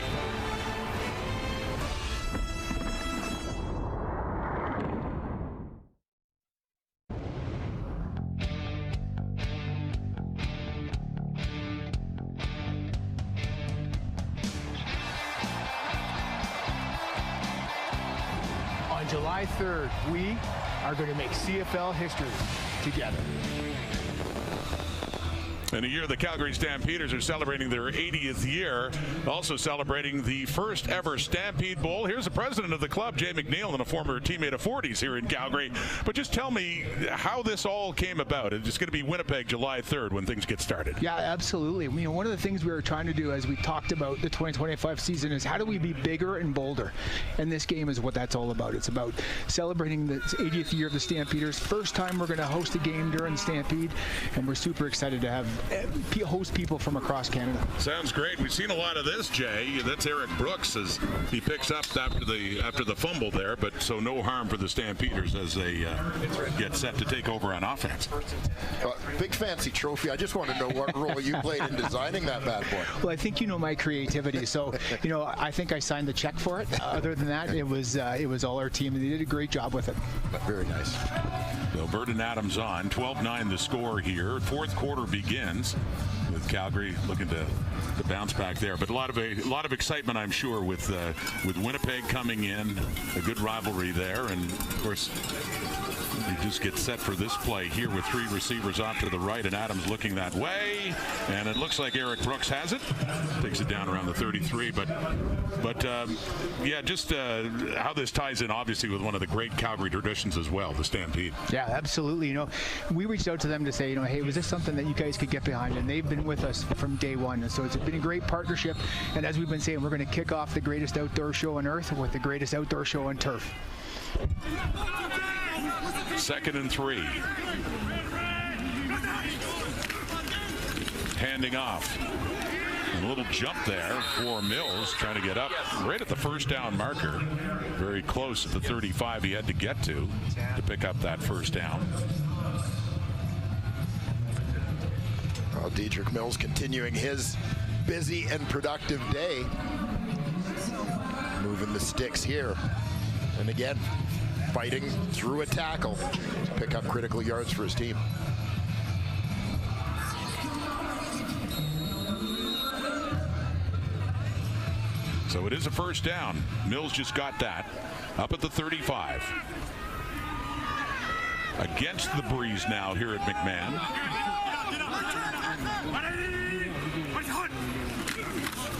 S3: On July 3rd, we are going to make CFL history together.
S1: In a year, the Calgary Stampeders are celebrating their 80th year, also celebrating the first ever Stampede Bowl. Here's the president of the club, Jay McNeil, and a former teammate of 40s here in Calgary. But just tell me how this all came about. It's going to be Winnipeg July 3rd when things get started.
S8: Yeah, absolutely. You know, one of the things we were trying to do as we talked about the 2025 season is how do we be bigger and bolder? And this game is what that's all about. It's about celebrating the 80th year of the Stampeders. First time we're going to host a game during Stampede, and we're super excited to have host people from across Canada.
S1: Sounds great. We've seen a lot of this, Jay. That's Eric Brooks as he picks up after the fumble there, but so no harm for the Stampeders as they get set to take over on offense.
S2: Big fancy trophy. I just want to know what role you played in designing that bad boy.
S8: Well, I think you know my creativity, so you know I think I signed the check for it. Other than that, it was all our team, and they did a great job with it.
S2: Very nice.
S1: So Burton Adams on 12-9 the score here. 4th quarter begins with Calgary looking to bounce back there, but a lot of excitement, I'm sure, with Winnipeg coming in, a good rivalry there, and of course we just get set for this play here with 3 receivers off to the right, and Adams looking that way, and it looks like Eric Brooks has it, takes it down around the 33, but yeah, just how this ties in obviously with one of the great Calgary traditions as well, the Stampede.
S8: Yeah, absolutely. You know, we reached out to them to say, you know, hey, was this something that you guys could get behind? And they've been with us from day one, and so it's been a great partnership. And as we've been saying, we're going to kick off the greatest outdoor show on earth with the greatest outdoor show on turf.
S1: 2nd and 3. Handing off. A little jump there for Mills, trying to get up right at the 1st down marker. Very close at the 35 he had to get to pick up that 1st down.
S2: Well, Dedrick Mills continuing his busy and productive day. Moving the sticks here. And again, fighting through a tackle to pick up critical yards for his team.
S1: So it is a 1st down. Mills just got that. Up at the 35. Against the breeze now here at McMahon.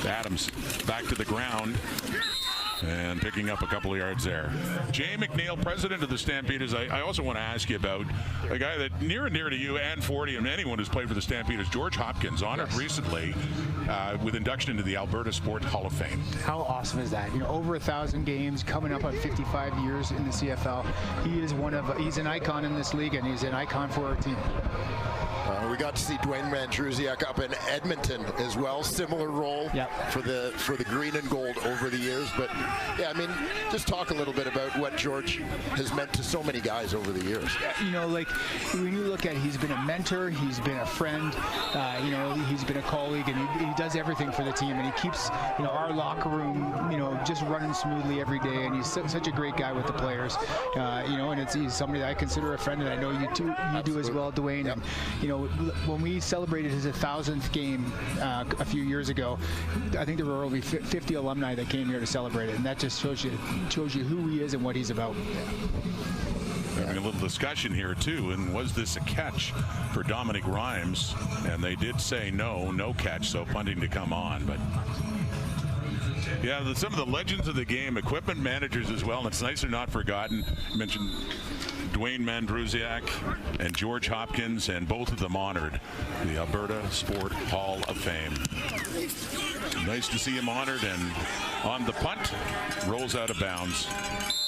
S1: Adams back to the ground. And picking up a couple of yards there. Jay McNeil, president of the Stampeders. I also want to ask you about a guy that near and dear to you and 40 and anyone who's played for the Stampeders, George Hopkins, honored recently with induction into the Alberta Sport Hall of Fame.
S8: How awesome is that? You know, over 1,000 games, coming up on 55 years in the CFL. He's an icon in this league, and he's an icon for our team.
S2: We got to see Dwayne Mandrusiak up in Edmonton as well. Similar role for the green and gold over the years. But yeah, I mean, just talk a little bit about what George has meant to so many guys over the years.
S8: You know, like when you look at it, he's been a mentor, he's been a friend, you know, he's been a colleague, and he does everything for the team, and he keeps, you know, our locker room, you know, just running smoothly every day, and he's such a great guy with the players, you know, and he's somebody that I consider a friend, and I know you do as well, Dwayne. And you know, when we celebrated his 1,000th game a few years ago, I think there were only 50 alumni that came here to celebrate it, and that just shows you who he is and what he's about.
S1: Having a little discussion here too, and was this a catch for Dominic Rhymes? And they did say no catch, so punting to come on. But yeah, some of the legends of the game, equipment managers as well, and it's nice they're not forgotten. You mentioned Dwayne Mandrusiak and George Hopkins, and both of them honored the Alberta Sport Hall of Fame. Nice to see him honored, and on the punt, rolls out of bounds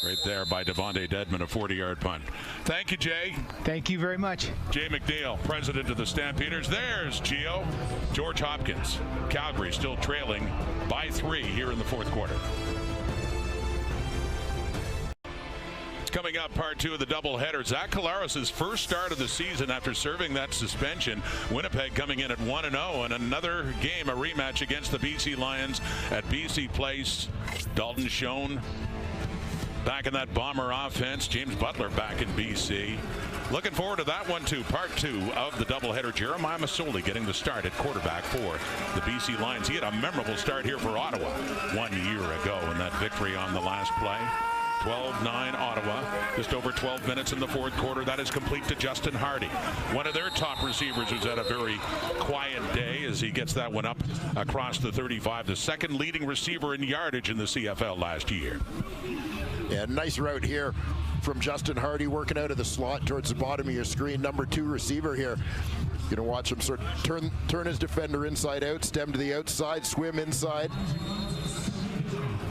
S1: right there by Devontae Dedman, a 40-yard punt. Thank you, Jay.
S8: Thank you very much. Jay
S1: McNeil, president of the Stampeders. There's Gio. George Hopkins. Calgary still trailing by 3 here in the fourth quarter. Coming up, part 2 of the doubleheader. Zach Collaros' first start of the season after serving that suspension. Winnipeg coming in at 1-0, and another game, a rematch against the BC Lions at BC Place. Dalton Schoen back in that Bomber offense. James Butler back in BC. Looking forward to that one too. Part 2 of the doubleheader. Jeremiah Masoli getting the start at quarterback for the BC Lions. He had a memorable start here for Ottawa 1 year ago in that victory on the last play. 12-9 Ottawa. Just over 12 minutes in the fourth quarter. That is complete to Justin Hardy. One of their top receivers who's had a very quiet day as he gets that one up across the 35. The second leading receiver in yardage in the CFL last year.
S2: Yeah, nice route here from Justin Hardy, working out of the slot towards the bottom of your screen. Number 2 receiver here. You're going to watch him sort of turn his defender inside out, stem to the outside, swim inside.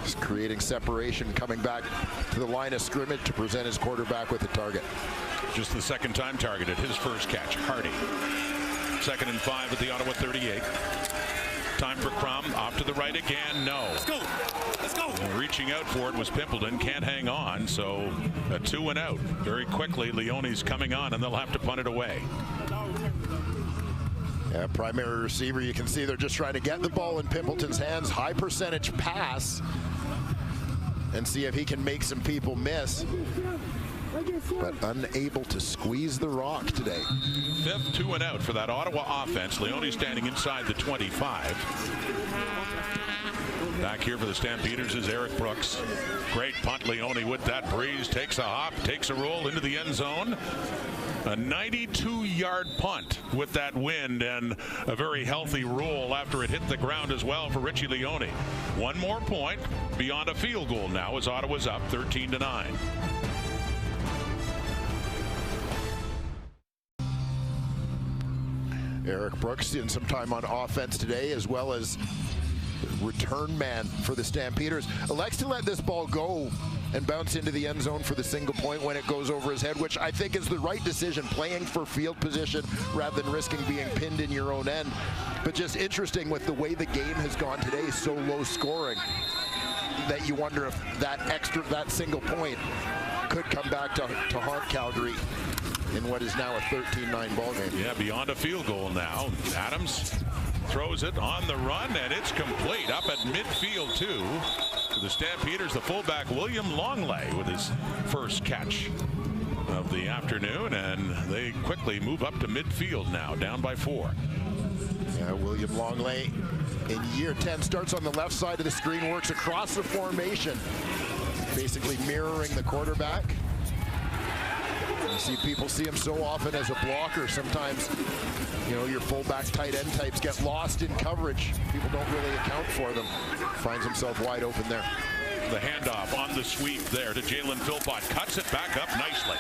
S2: Just creating separation, coming back to the line of scrimmage to present his quarterback with a target.
S1: Just the second time targeted, his first catch. Hardy. 2nd and 5 at the Ottawa 38. Time for Crum, off to the right again, no.
S9: Let's go. Let's go.
S1: Reaching out for it was Pimpleton, can't hang on, so a 2 and out. Very quickly, Leone's coming on, and they'll have to punt it away.
S2: Yeah, primary receiver, you can see they're just trying to get the ball in Pimpleton's hands. High percentage pass, and see if he can make some people miss. But unable to squeeze the rock today.
S1: 5th 2 and out for that Ottawa offense. Leone standing inside the 25. Back here for the Stampeders is Eric Brooks. Great punt, Leone with that breeze. Takes a hop, takes a roll into the end zone. A 92-yard punt with that wind, and a very healthy roll after it hit the ground as well for Richie Leone. One more point beyond a field goal now as Ottawa's up 13-9.
S2: Eric Brooks seeing some time on offense today, as well as return man for the Stampeders. Elects to let this ball go and bounce into the end zone for the single point when it goes over his head, which I think is the right decision, playing for field position rather than risking being pinned in your own end. But just interesting with the way the game has gone today, so low scoring, that you wonder if that single point could come back to haunt Calgary in what is now a 13-9 ball game.
S1: Yeah, beyond a field goal now. Adams throws it on the run, and it's complete up at midfield too. For the Stampeders, the fullback William Longley with his first catch of the afternoon, and they quickly move up to midfield now, down by 4.
S2: Yeah, William Longley in year 10 starts on the left side of the screen, works across the formation, basically mirroring the quarterback. You see people see him so often as a blocker. Sometimes, you know, your fullback tight end types get lost in coverage. People don't really account for them. Finds himself wide open there.
S1: The handoff on the sweep there to Jalen Philpott. Cuts it back up nicely.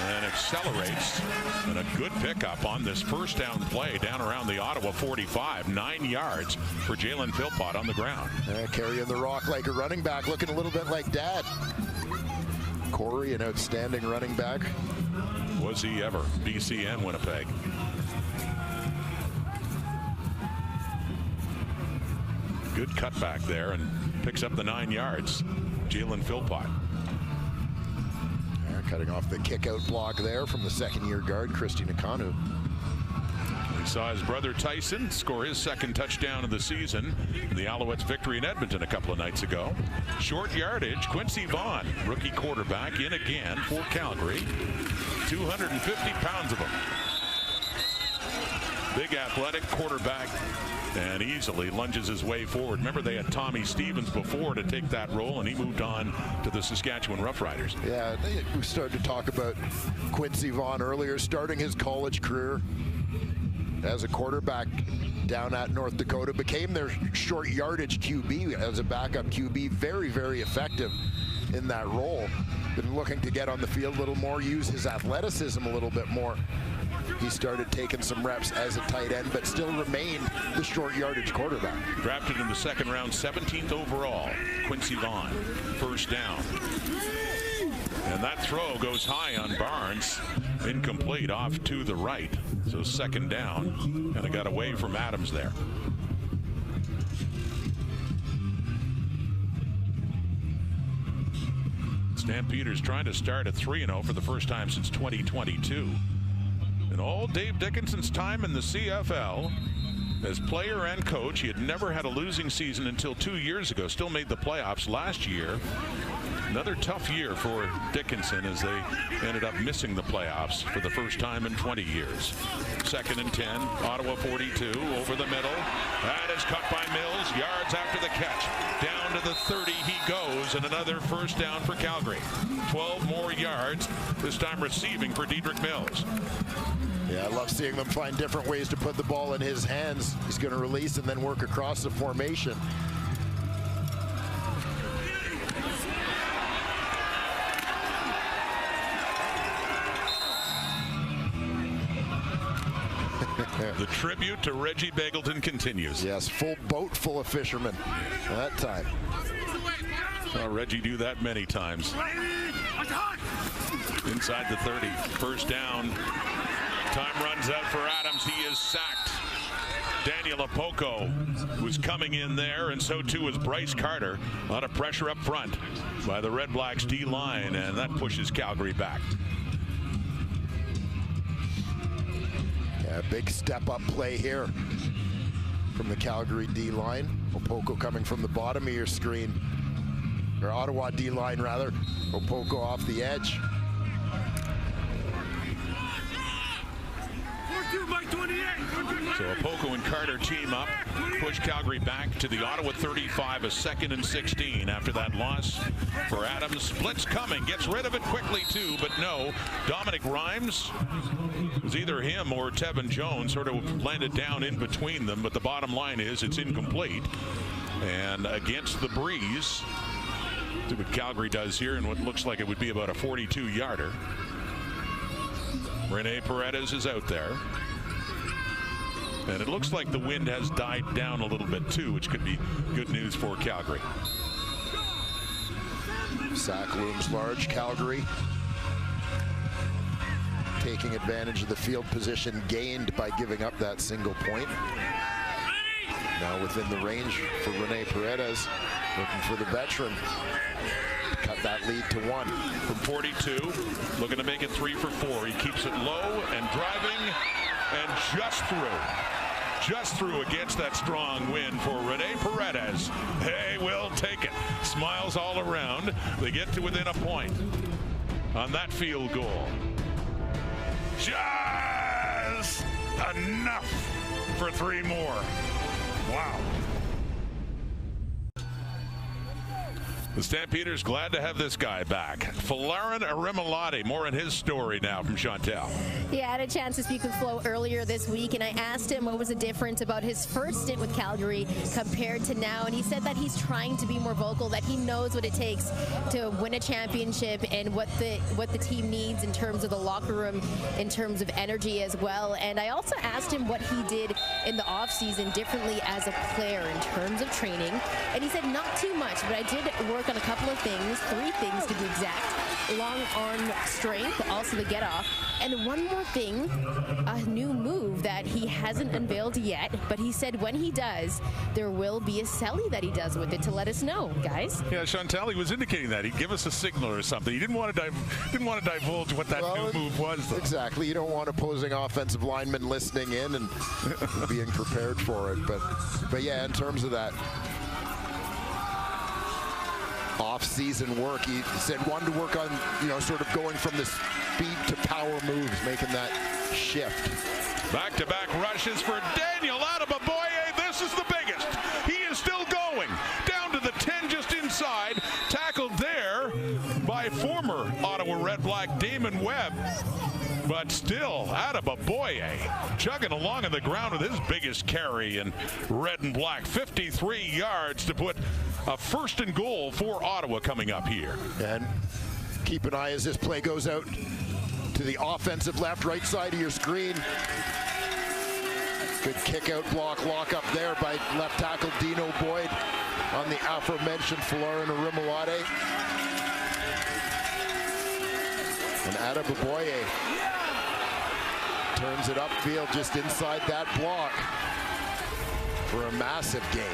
S1: And accelerates. And a good pickup on this first down play down around the Ottawa 45. 9 yards for Jalen Philpott on the ground.
S2: Carrying the rock like a running back, looking a little bit like Dad. Corey, an outstanding running back.
S1: Was he ever? BC and Winnipeg. Good cutback there and picks up the 9 yards. Jalen Philpott.
S2: Cutting off the kick-out block there from the second-year guard, Christy Nakanu.
S1: We saw his brother Tyson score his second touchdown of the season in the Alouettes' victory in Edmonton a couple of nights ago. Short yardage, Quincy Vaughn, rookie quarterback, in again for Calgary. 250 pounds of him. Big athletic quarterback, and easily lunges his way forward. Remember, they had Tommy Stevens before to take that role, and he moved on to the Saskatchewan Roughriders.
S2: Yeah, we started to talk about Quincy Vaughn earlier, starting his college career as a quarterback down at North Dakota, became their short yardage QB as a backup QB. Very, very effective in that role. Been looking to get on the field a little more, use his athleticism a little bit more. He started taking some reps as a tight end, but still remained the short yardage quarterback.
S1: Drafted in the second round, 17th overall. Quincy Vaughn, first down. And that throw goes high on Barnes. Incomplete, off to the right. So second down, and it got away from Adams there. Stampeders trying to start at 3-0 for the first time since 2022. In all Dave Dickinson's time in the CFL, as player and coach, he had never had a losing season until 2 years ago. Still made the playoffs last year. Another tough year for Dickinson as they ended up missing the playoffs for the first time in 20 years. Second and 10, Ottawa 42, over the middle. That is cut by Mills, yards after the catch. Down to the 30 he goes, and another first down for Calgary. 12 more yards, this time receiving for Dedrick Mills.
S2: Yeah, I love seeing them find different ways to put the ball in his hands. He's going to release and then work across the formation.
S1: The tribute to Reggie Begelton continues.
S2: Yes, full boat full of fishermen that time.
S1: Saw Reggie do that many times. Inside the 30, first down. Time runs out for Adams. He is sacked. Daniel Apoko was coming in there, and so too was Bryce Carter. A lot of pressure up front by the Red Blacks D-line, and that pushes Calgary back.
S2: Yeah, big step-up play here from the Calgary D-line. Apoko coming from the bottom of your screen. Or Ottawa D-line, rather. Apoko off the edge.
S1: So Apoko and Carter team up, push Calgary back to the Ottawa 35, a 2nd and 16 after that loss for Adams. Blitz coming, gets rid of it quickly too, but no. Dominic Rhymes, it was either him or Tevin Jones, sort of landed down in between them, but the bottom line is it's incomplete. And against the breeze, see what Calgary does here in what looks like it would be about a 42-yarder. Rene Paredes is out there. And it looks like the wind has died down a little bit too, which could be good news for Calgary.
S2: Sack looms large. Calgary taking advantage of the field position gained by giving up that single point. Now within the range for Rene Paredes, looking for the veteran. Cut that lead to 1.
S1: From 42, looking to make it 3 for 4. He keeps it low and driving, and just through against that strong wind for Rene Paredes. They will take it. Smiles all around. They get to within a point on that field goal. Just enough for 3 more. Wow. The Stampeders glad to have this guy back. Folarin Arimalotti. More in his story now from Chantel.
S4: Yeah, I had a chance to speak with Flo earlier this week, and I asked him what was the difference about his first stint with Calgary compared to now, and he said that he's trying to be more vocal, that he knows what it takes to win a championship and what the team needs in terms of the locker room, in terms of energy as well. And I also asked him what he did in the offseason differently as a player in terms of training, and he said not too much, but I did work on a couple of things, 3 things to be exact. Long arm strength, also the get off, and one more thing, a new move that he hasn't unveiled yet, but he said when he does, there will be a celly that he does with it to let us know, guys.
S1: Yeah, Chantel, he was indicating that he'd give us a signal or something. He didn't want to divulge what that new move was, though.
S2: Exactly. You don't want opposing offensive linemen listening in and being prepared for it. But yeah, in terms of that off-season work, he said wanted to work on, sort of going from the speed to power moves, making that shift.
S1: Back-to-back rushes for Daniel Adeboboye. This is the biggest. He is still going. Down to the 10 just inside. Tackled there by former Ottawa REDBLACK Damon Webb. But still, Adeboboye chugging along on the ground with his biggest carry in red and black. 53 yards to put a 1st and goal for Ottawa coming up here.
S2: And keep an eye as this play goes out to the offensive right side of your screen. Good kick out block, lock up there by left tackle Dino Boyd on the aforementioned Folarin Arimalotti. And Adeboboye turns it upfield just inside that block for a massive gain.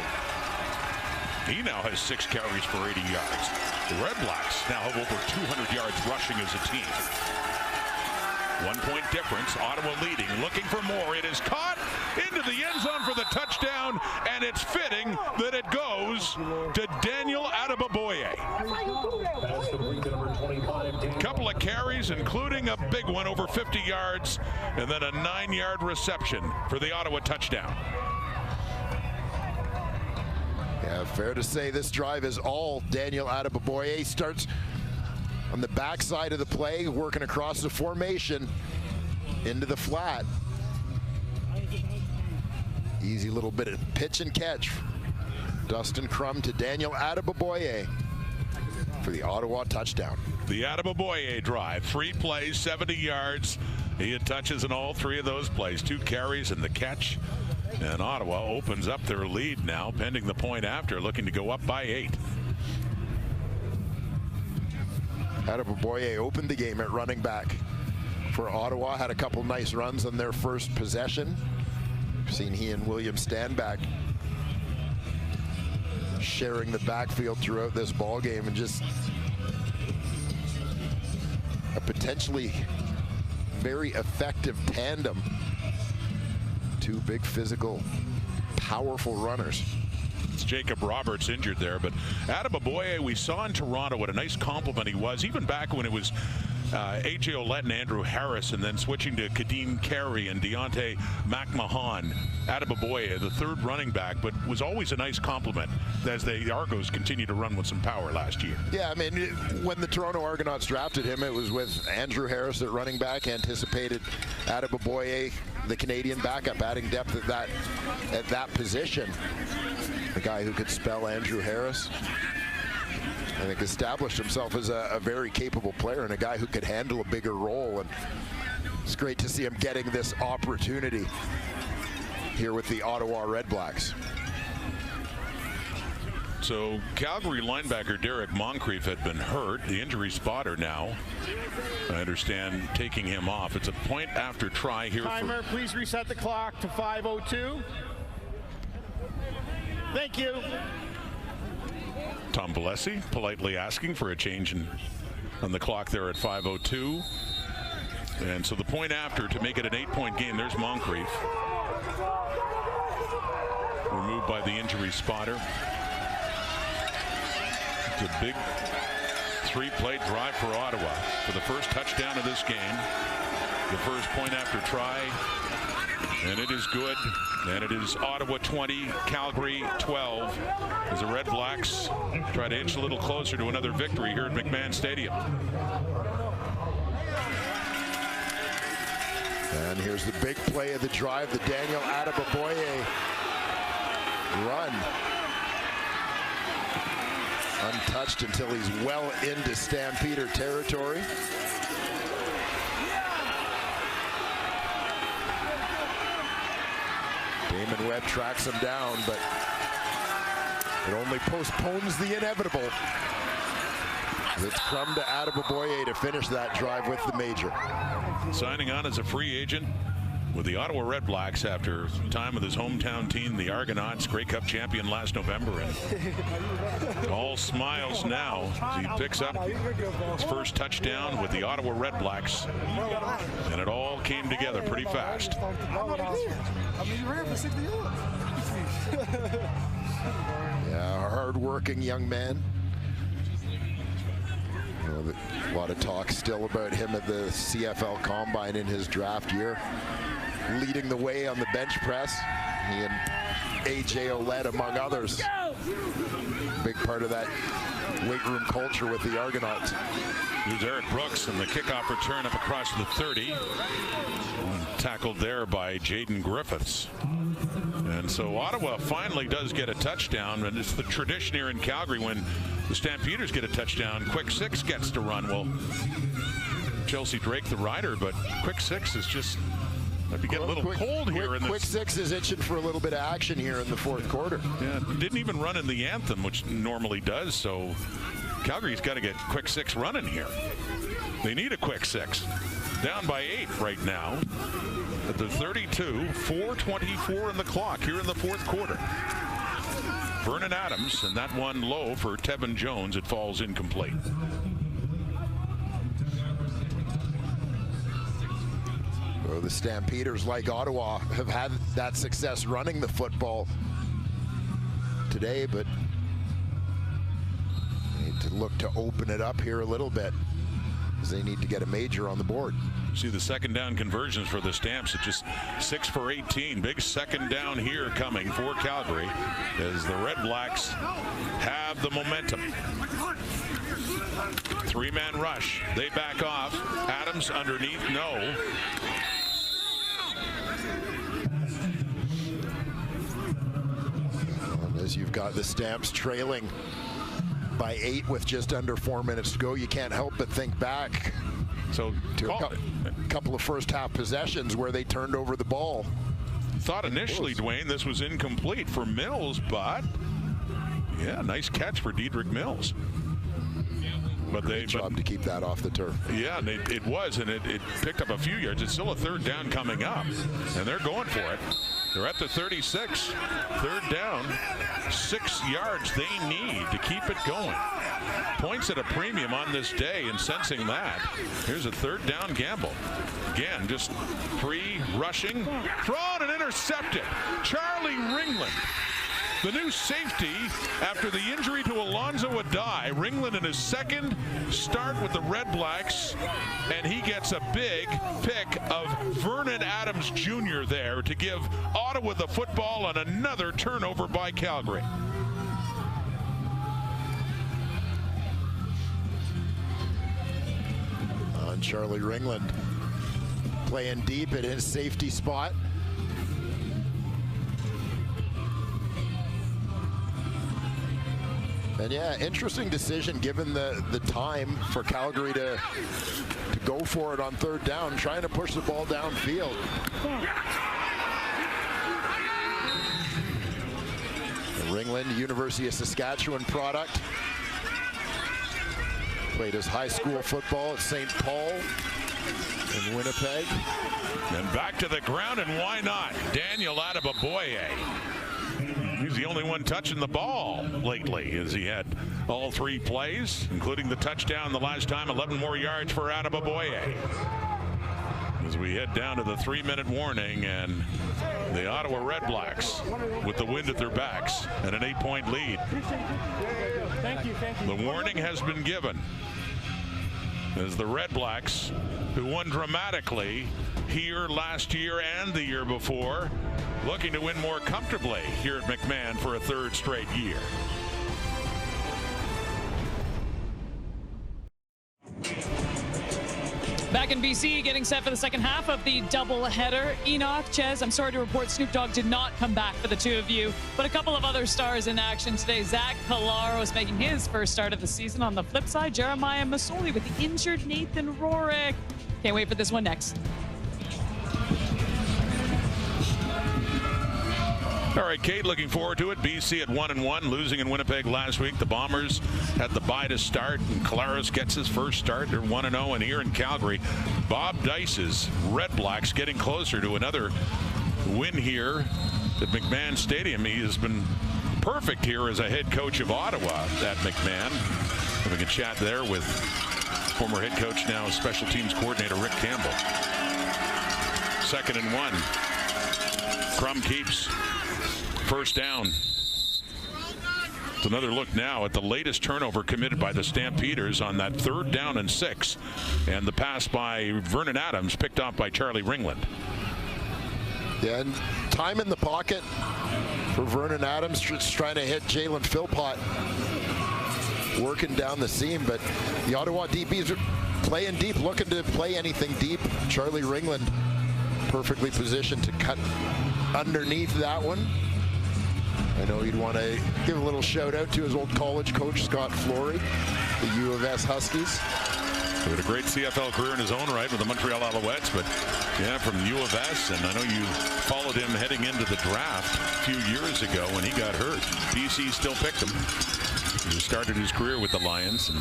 S1: He now has 6 carries for 80 yards. The REDBLACKS now have over 200 yards rushing as a team. 1-point difference. Ottawa leading, looking for more. It is caught into the end zone for the touchdown, and it's fitting that it goes to Daniel Adeboboye. Couple of carries, including a big one over 50 yards, and then a 9-yard reception for the Ottawa touchdown.
S2: Yeah, fair to say this drive is all Daniel Adeboboye. Starts on the backside of the play, working across the formation into the flat. Easy little bit of pitch and catch. Dustin Crum to Daniel Adeboboye for the Ottawa touchdown.
S1: The Adeboboye drive, 3 plays, 70 yards. He had touches in all 3 of those plays, 2 carries and the catch. And Ottawa opens up their lead now, pending the point after, looking to go up by 8.
S2: Adeboboye opened the game at running back for Ottawa. Had a couple nice runs on their first possession. We've seen he and William Stanback sharing the backfield throughout this ball game, and just a potentially very effective tandem. 2 big physical, powerful runners.
S1: It's Jacob Roberts injured there, but Adeboboye, we saw in Toronto what a nice compliment he was, even back when it was A.J. Ouellette and Andrew Harris, and then switching to Kadeem Carey and Deontay McMahon. Adeboboye, the 3rd running back, but was always a nice compliment as the Argos continued to run with some power last year.
S2: Yeah, I mean, when the Toronto Argonauts drafted him, it was with Andrew Harris at running back, anticipated Adeboboye, the Canadian backup, adding depth at that position. A guy who could spell Andrew Harris. I think established himself as a very capable player and a guy who could handle a bigger role. And it's great to see him getting this opportunity here with the Ottawa REDBLACKS.
S1: So Calgary linebacker Derek Moncrief had been hurt. The injury spotter now, I understand, taking him off. It's a point after try here.
S3: Timer, please reset the clock to 5:02. Thank you.
S1: Tom Balesi politely asking for a change on the clock there at 5:02. And so the point after to make it an 8-point game. There's Moncrief. Removed by the injury spotter. It's a big 3-play drive for Ottawa for the first touchdown of this game. The first point after try And it is good. And it is Ottawa 20, Calgary 12. As the Red Blacks try to inch a little closer to another victory here at McMahon Stadium.
S2: And here's the big play of the drive, the Daniel Adeboboye run. Untouched until he's well into Stampeder territory. Damon Webb tracks him down, but it only postpones the inevitable. It's Crum to Adeboboye to finish that drive with the major.
S1: Signing on as a free agent with the Ottawa REDBLACKS after time with his hometown team, the Argonauts, Grey Cup champion last November. And all smiles now as he picks up his first touchdown with the Ottawa REDBLACKS. And it all came together pretty fast.
S2: Yeah, a hard-working young man. A lot of talk still about him at the CFL Combine in his draft year. Leading the way on the bench press. He and AJ Ouellette, among others. Big part of that weight room culture with the Argonauts.
S1: Here's Eric Brooks and the kickoff return up across the 30. Tackled there by Jaden Griffiths. And so Ottawa finally does get a touchdown, and it's the tradition here in Calgary when the Stampeders get a touchdown, Quick Six gets to run. Well, Chelsea Drake the rider, but Quick Six is just might be getting a little cold here.
S2: Quick Six is itching for a little bit of action here in the fourth quarter.
S1: Yeah, didn't even run in the anthem, which normally does, so Calgary's got to get Quick Six running here. They need a Quick Six. Down by 8 right now at the 32, 4:24 in the clock here in the fourth quarter. Vernon Adams, and that one low for Tevin Jones. It falls incomplete.
S2: Well, the Stampeders, like Ottawa, have had that success running the football today, but they need to look to open it up here a little bit, because they need to get a major on the board.
S1: See the second down conversions for the Stamps at just 6 for 18. Big second down here coming for Calgary as the REDBLACKS have the momentum. 3-man rush. They back off. Adams underneath. No.
S2: As you've got the Stamps trailing by 8 with just under 4 minutes to go, you can't help but think back
S1: to
S2: a couple of first half possessions where they turned over the ball.
S1: Thought initially, Dwayne, this was incomplete for Mills, but yeah, nice catch for Dedrick Mills. But
S2: Great job to keep that off the turf.
S1: Yeah, it was, and it picked up a few yards. It's still a third down coming up, and they're going for it. They're at the 36. Third down, 6 yards they need to keep it going. Points at a premium on this day, and sensing that, here's a third down gamble. Again, just free rushing, thrown and intercepted. Charlie Ringland, the new safety after the injury to Alonzo Adai. Ringland in his second start with the REDBLACKS, and he gets a big pick of Vernon Adams Jr. there to give Ottawa the football on another turnover by Calgary.
S2: On Charlie Ringland playing deep at his safety spot. And yeah, interesting decision given the time for Calgary to go for it on third down, trying to push the ball downfield. Ringland, University of Saskatchewan product. Played his high school football at St. Paul in Winnipeg.
S1: And back to the ground, and why not? Daniel Adeboboye. He's the only one touching the ball lately, as he had all 3 plays, including the touchdown the last time. 11 more yards for Adeboboye. As we head down to the 3-minute warning, and the Ottawa REDBLACKS with the wind at their backs and an 8-point lead.
S3: Thank you.
S1: The warning has been given. as the Red Blacks, who won dramatically here last year and the year before, looking to win more comfortably here at McMahon for a third straight year.
S5: Back in BC, getting set for the second half of the doubleheader. Enoch, Ches, I'm sorry to report Snoop Dogg did not come back for the two of you, but a couple of other stars in action today. Zach Collaros making his first start of the season. On the flip side, Jeremiah Masoli with the injured Nathan Rourke. Can't wait for this one next.
S1: All right, Kate, looking forward to it. BC at 1-1, losing in Winnipeg last week. The Bombers had the bye to start, and Collaros gets his first start. They're 1-0, and here in Calgary, Bob Dice's Red Blacks getting closer to another win here at McMahon Stadium. He has been perfect here as a head coach of Ottawa at McMahon. Having a chat there with former head coach, now special teams coordinator Rick Campbell. 2nd and 1. Crum keeps. First down. It's another look now at the latest turnover committed by the Stampeders on that 3rd down and 6. And the pass by Vernon Adams picked off by Charlie Ringland.
S2: Yeah, and time in the pocket for Vernon Adams, just trying to hit Jalen Philpott, working down the seam. But the Ottawa DBs are playing deep, looking to play anything deep. Charlie Ringland perfectly positioned to cut underneath that one. I know he'd want to give a little shout out to his old college coach, Scott Flory, the U of S Huskies.
S1: He had a great CFL career in his own right with the Montreal Alouettes, but yeah, from U of S, and I know you followed him heading into the draft a few years ago when he got hurt. BC still picked him. He started his career with the Lions, and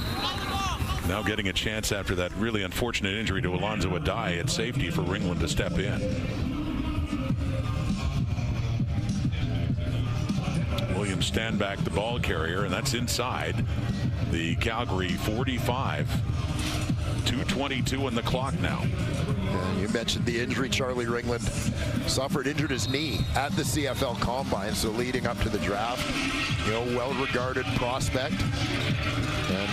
S1: now getting a chance after that really unfortunate injury to Alonzo Adai at safety for Ringland to step in. William Stanback, the ball carrier, and that's inside the Calgary 45. 2:22 on the clock now.
S2: And you mentioned the injury. Charlie Ringland injured his knee at the CFL Combine, so leading up to the draft, well-regarded prospect. And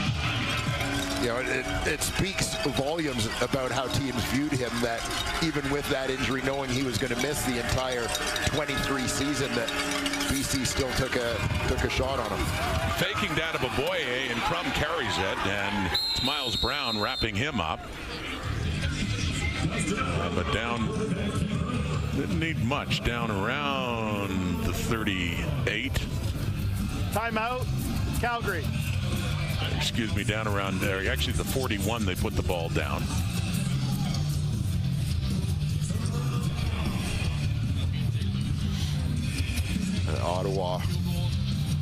S2: it speaks volumes about how teams viewed him, that even with that injury, knowing he was going to miss the entire 23 season, that BC still took a shot on him.
S1: Faking down to Boboye, and Crum carries it, and it's Miles Brown wrapping him up. But down, didn't need much, down around the 38.
S3: Timeout, Calgary.
S1: Excuse me, down around there. Actually, the 41, they put the ball down.
S2: Ottawa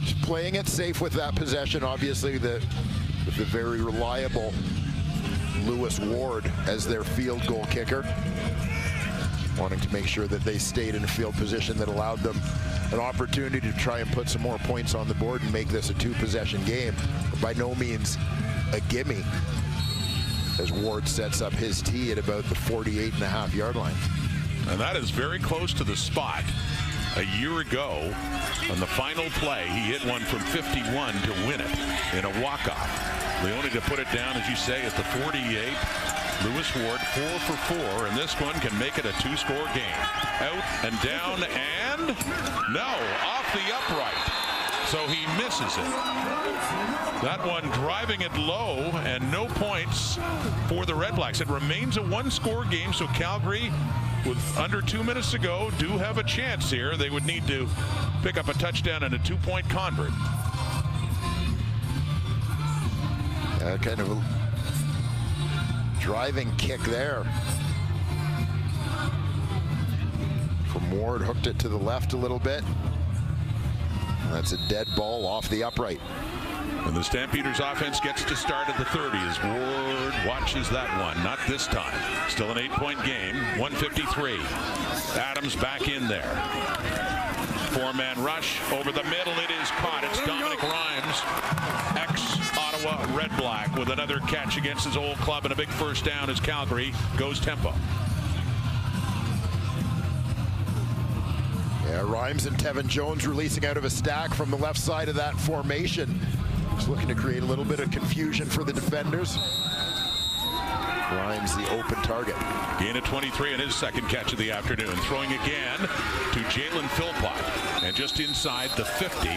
S2: just playing it safe with that possession. Obviously, with the very reliable Lewis Ward as their field goal kicker, wanting to make sure that they stayed in a field position that allowed them an opportunity to try and put some more points on the board and make this a 2-possession game. But by no means a gimme, as Ward sets up his tee at about the 48.5-yard line.
S1: And that is very close to the spot. A year ago, on the final play, he hit one from 51 to win it in a walk-off. Leone to put it down, as you say, at the 48. Lewis Ward 4 for 4, and this one can make it a 2-score game. Out and down, and no, off the upright. So he misses it. That one driving it low, and no points for the Red Blacks. It remains a 1-score game, so Calgary, with under 2 minutes to go, do have a chance here. They would need to pick up a touchdown and a 2-point convert.
S2: Kind of a driving kick there from Ward, hooked it to the left a little bit. That's a dead ball off the upright.
S1: And the Stampeders offense gets to start at the 30 as Ward watches that one. Not this time. Still an 8-point game. 1:53. Adams back in there. 4-man rush over the middle. It is caught. It's Dominic Rhymes, ex-Ottawa Red Black, with another catch against his old club, and a big first down as Calgary goes tempo.
S2: Yeah, Rhymes and Tevin Jones releasing out of a stack from the left side of that formation. Just looking to create a little bit of confusion for the defenders. Rhymes the open target.
S1: Gain of 23 in his second catch of the afternoon. Throwing again to Jalen Philpott. And just inside the 50.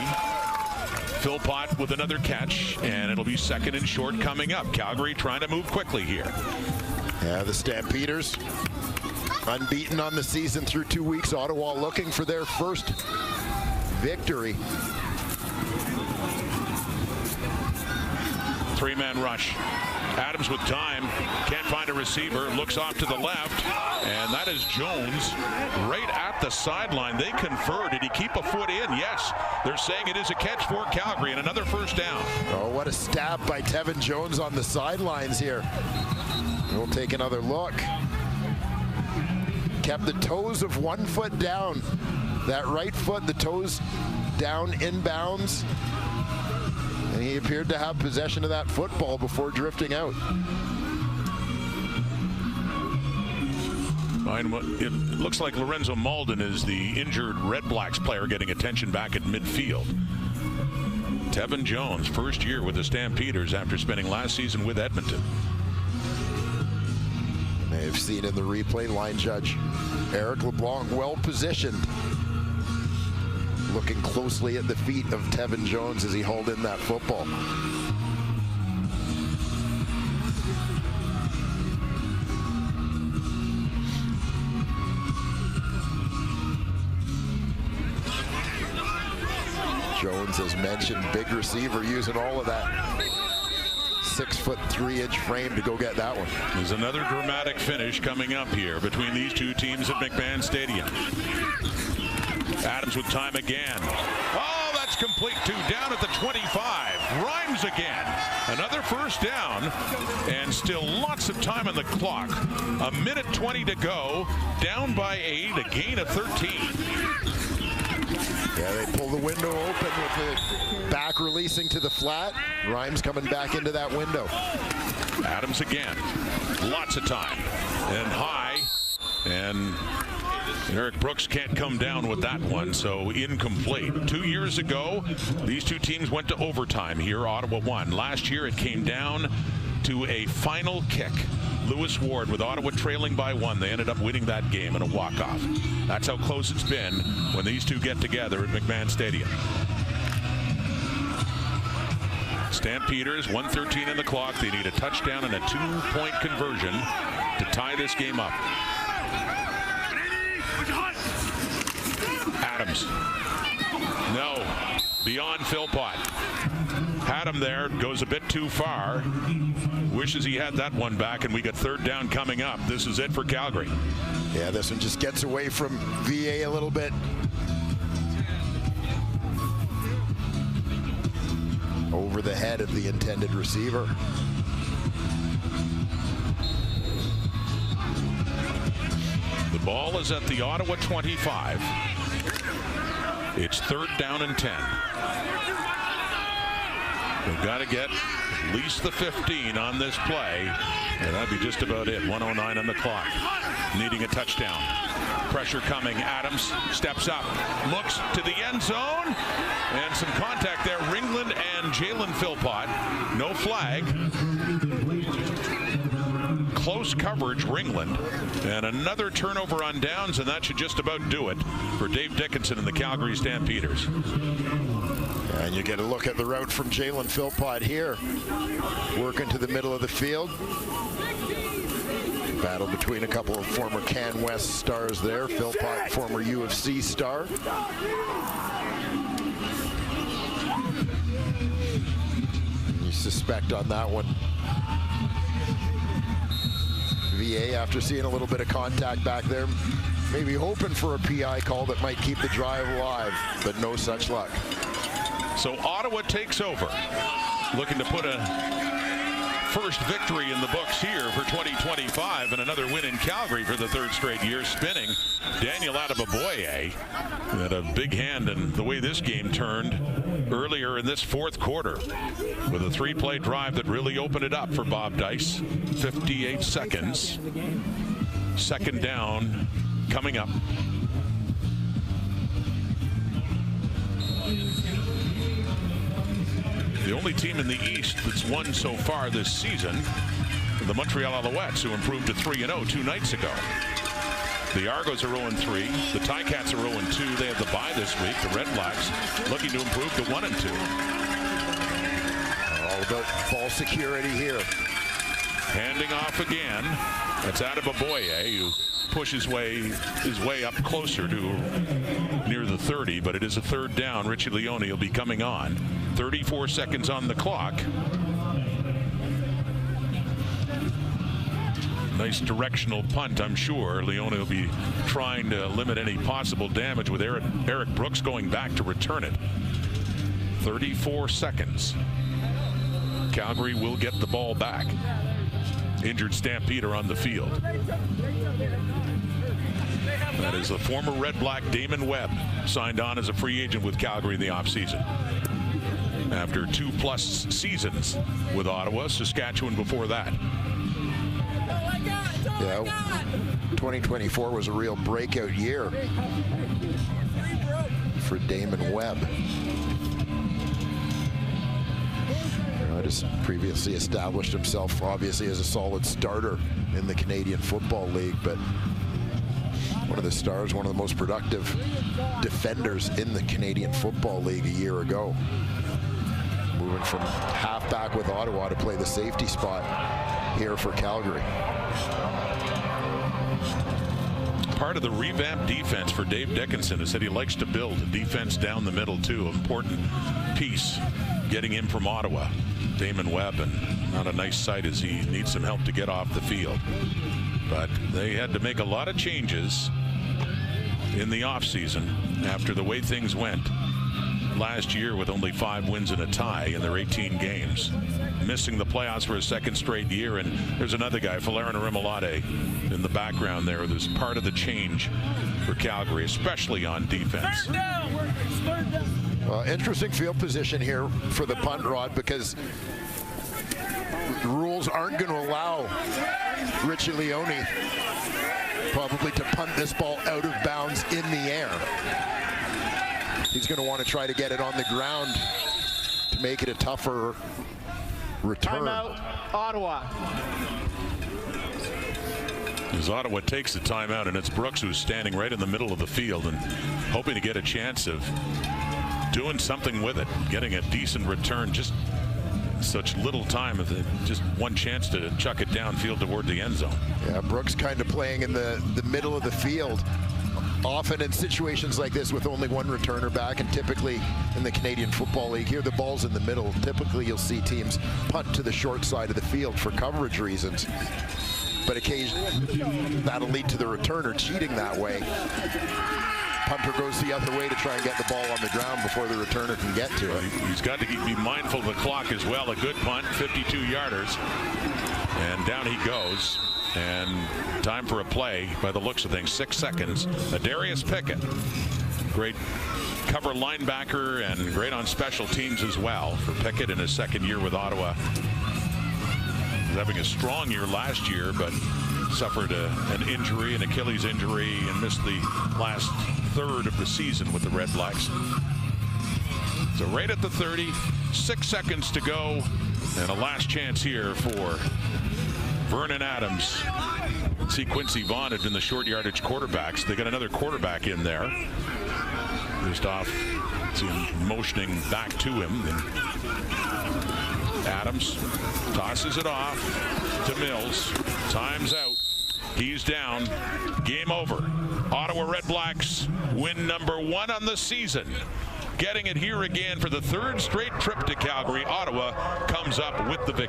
S1: Philpott with another catch, and it'll be second and short coming up. Calgary trying to move quickly here.
S2: Yeah, the Stampeders unbeaten on the season through 2 weeks. Ottawa looking for their first victory.
S1: Three-man rush. Adams with time, can't find a receiver, looks off to the left, and that is Jones right at the sideline. They confer. Did he keep a foot in? Yes. They're saying it is a catch for Calgary and another first down.
S2: Oh, what a stab by Tevin Jones on the sidelines here. We'll take another look. Kept the toes of 1 foot down. That right foot, the toes down inbounds. And he appeared to have possession of that football before drifting out.
S1: It looks like Lorenzo Malden is the injured Red Blacks player getting attention back at midfield. Tevin Jones, first year with the Stampeders after spending last season with Edmonton.
S2: May have seen in the replay, line judge Eric LeBlanc well positioned, looking closely at the feet of Tevin Jones as he hauled in that football. Jones, as mentioned, big receiver, using all of that 6'3" frame to go get that one.
S1: There's another dramatic finish coming up here between these two teams at McMahon Stadium. Adams with time again. Oh, that's complete. 2 down at the 25. Rhymes again. Another first down, and still lots of time on the clock. 1:20 to go. Down by 8. A gain of 13.
S2: Yeah, they pull the window open with the back releasing to the flat. Rhymes coming back into that window.
S1: Adams again. Lots of time. And high. And Eric Brooks can't come down with that one, so incomplete. 2 years ago, these two teams went to overtime here. Ottawa won. Last year, it came down to a final kick. Lewis Ward with Ottawa trailing by 1. They ended up winning that game in a walk-off. That's how close it's been when these two get together at McMahon Stadium. Stampeders, 1:13 in the clock. They need a touchdown and a 2-point conversion to tie this game up. Adams. No. Beyond Philpott. Had him there. Goes a bit too far. Wishes he had that one back, and we got third down coming up. This is it for Calgary.
S2: Yeah, this one just gets away from VA a little bit. Over the head of the intended receiver.
S1: The ball is at the Ottawa 25. It's 3rd down and 10. We've got to get at least the 15 on this play, and that'd be just about it. 1:09 on the clock. Needing a touchdown. Pressure coming. Adams steps up, looks to the end zone, and some contact there. Ringland and Jalen Philpott. No flag. Close coverage, Ringland, and another turnover on downs, and that should just about do it for Dave Dickinson and the Calgary Stampeders.
S2: And you get a look at the route from Jalen Philpott here. Working to the middle of the field. Battle between a couple of former Can West stars there. Philpott, former UFC star. You suspect on that one, VA, after seeing a little bit of contact back there, maybe hoping for a PI call that might keep the drive alive, but no such luck.
S1: So Ottawa takes over, looking to put a first victory in the books here for 2025, and another win in Calgary for the 3rd straight year. Spinning Daniel Adeboboye had a big hand in the way this game turned earlier in this 4th quarter with a 3-play drive that really opened it up for Bob Dice. 58 seconds. 2nd down coming up. The only team in the East that's won so far this season, the Montreal Alouettes, who improved to 3-0 2 nights ago. The Argos are 0-3. The Ticats are 0-2. They have the bye this week. The Red Blacks looking to improve to 1-2.
S2: All about ball security here.
S1: Handing off again. That's out of Aboye, who pushes his way up closer to near the 30, but it is a third down. Richie Leone will be coming on. 34 seconds on the clock. Nice directional punt, I'm sure. Leone will be trying to limit any possible damage with Eric Brooks going back to return it. 34 seconds. Calgary will get the ball back. Injured Stampeder on the field. That is the former Red Black Damon Webb, signed on as a free agent with Calgary in the offseason. After 2+ seasons with Ottawa, Saskatchewan before that.
S2: Yeah, 2024 was a real breakout year for Damon Webb. Just previously established himself, obviously, as a solid starter in the Canadian Football League, but one of the stars, one of the most productive defenders in the Canadian Football League a year ago. Moving from halfback with Ottawa to play the safety spot here for Calgary.
S1: Part of the revamped defense for Dave Dickinson is that he likes to build a defense down the middle too. Important piece getting him from Ottawa. Damon Webb, and not a nice sight as he needs some help to get off the field. But they had to make a lot of changes in the offseason after the way things went last year with only 5 wins and a tie in their 18 games. Missing the playoffs for a second straight year, and there's another guy, Folarin Arimolade, in the background there. There's part of the change for Calgary, especially on defense.
S2: Interesting field position here for the punt, Rod, because the rules aren't going to allow Richie Leone probably to punt this ball out of bounds in the air. He's going to want to try to get it on the ground to make it a tougher return.
S3: Timeout, Ottawa.
S1: As Ottawa takes the timeout, and it's Brooks who's standing right in the middle of the field and hoping to get a chance of doing something with it, getting a decent return. Just such little time, just one chance to chuck it downfield toward the end zone.
S2: Yeah, Brooks kind of playing in the middle of the field. Often in situations like this with only one returner back, and typically in the Canadian Football League, here the ball's in the middle. Typically you'll see teams punt to the short side of the field for coverage reasons. But occasionally that'll lead to the returner cheating that way. Punter goes the other way to try and get the ball on the ground before the returner can get to it.
S1: He's got to be mindful of the clock as well. A good punt, 52-yarders. And down he goes. And time for a play by the looks of things. 6 seconds. Darius Pickett. Great cover linebacker and great on special teams as well for Pickett in his second year with Ottawa. He was having a strong year last year, but suffered an injury, an Achilles injury, and missed the last third of the season with the Red Blacks. So right at the 30, 6 seconds to go, and a last chance here for Vernon Adams. See Quincy Vaughn had been the short yardage quarterbacks. They got another quarterback in there. Just off, see him motioning back to him. And Adams tosses it off to Mills. Time's out. He's down. Game over. Ottawa Red Blacks win number 1 on the season. Getting it here again for the 3rd straight trip to Calgary. Ottawa comes up with the victory.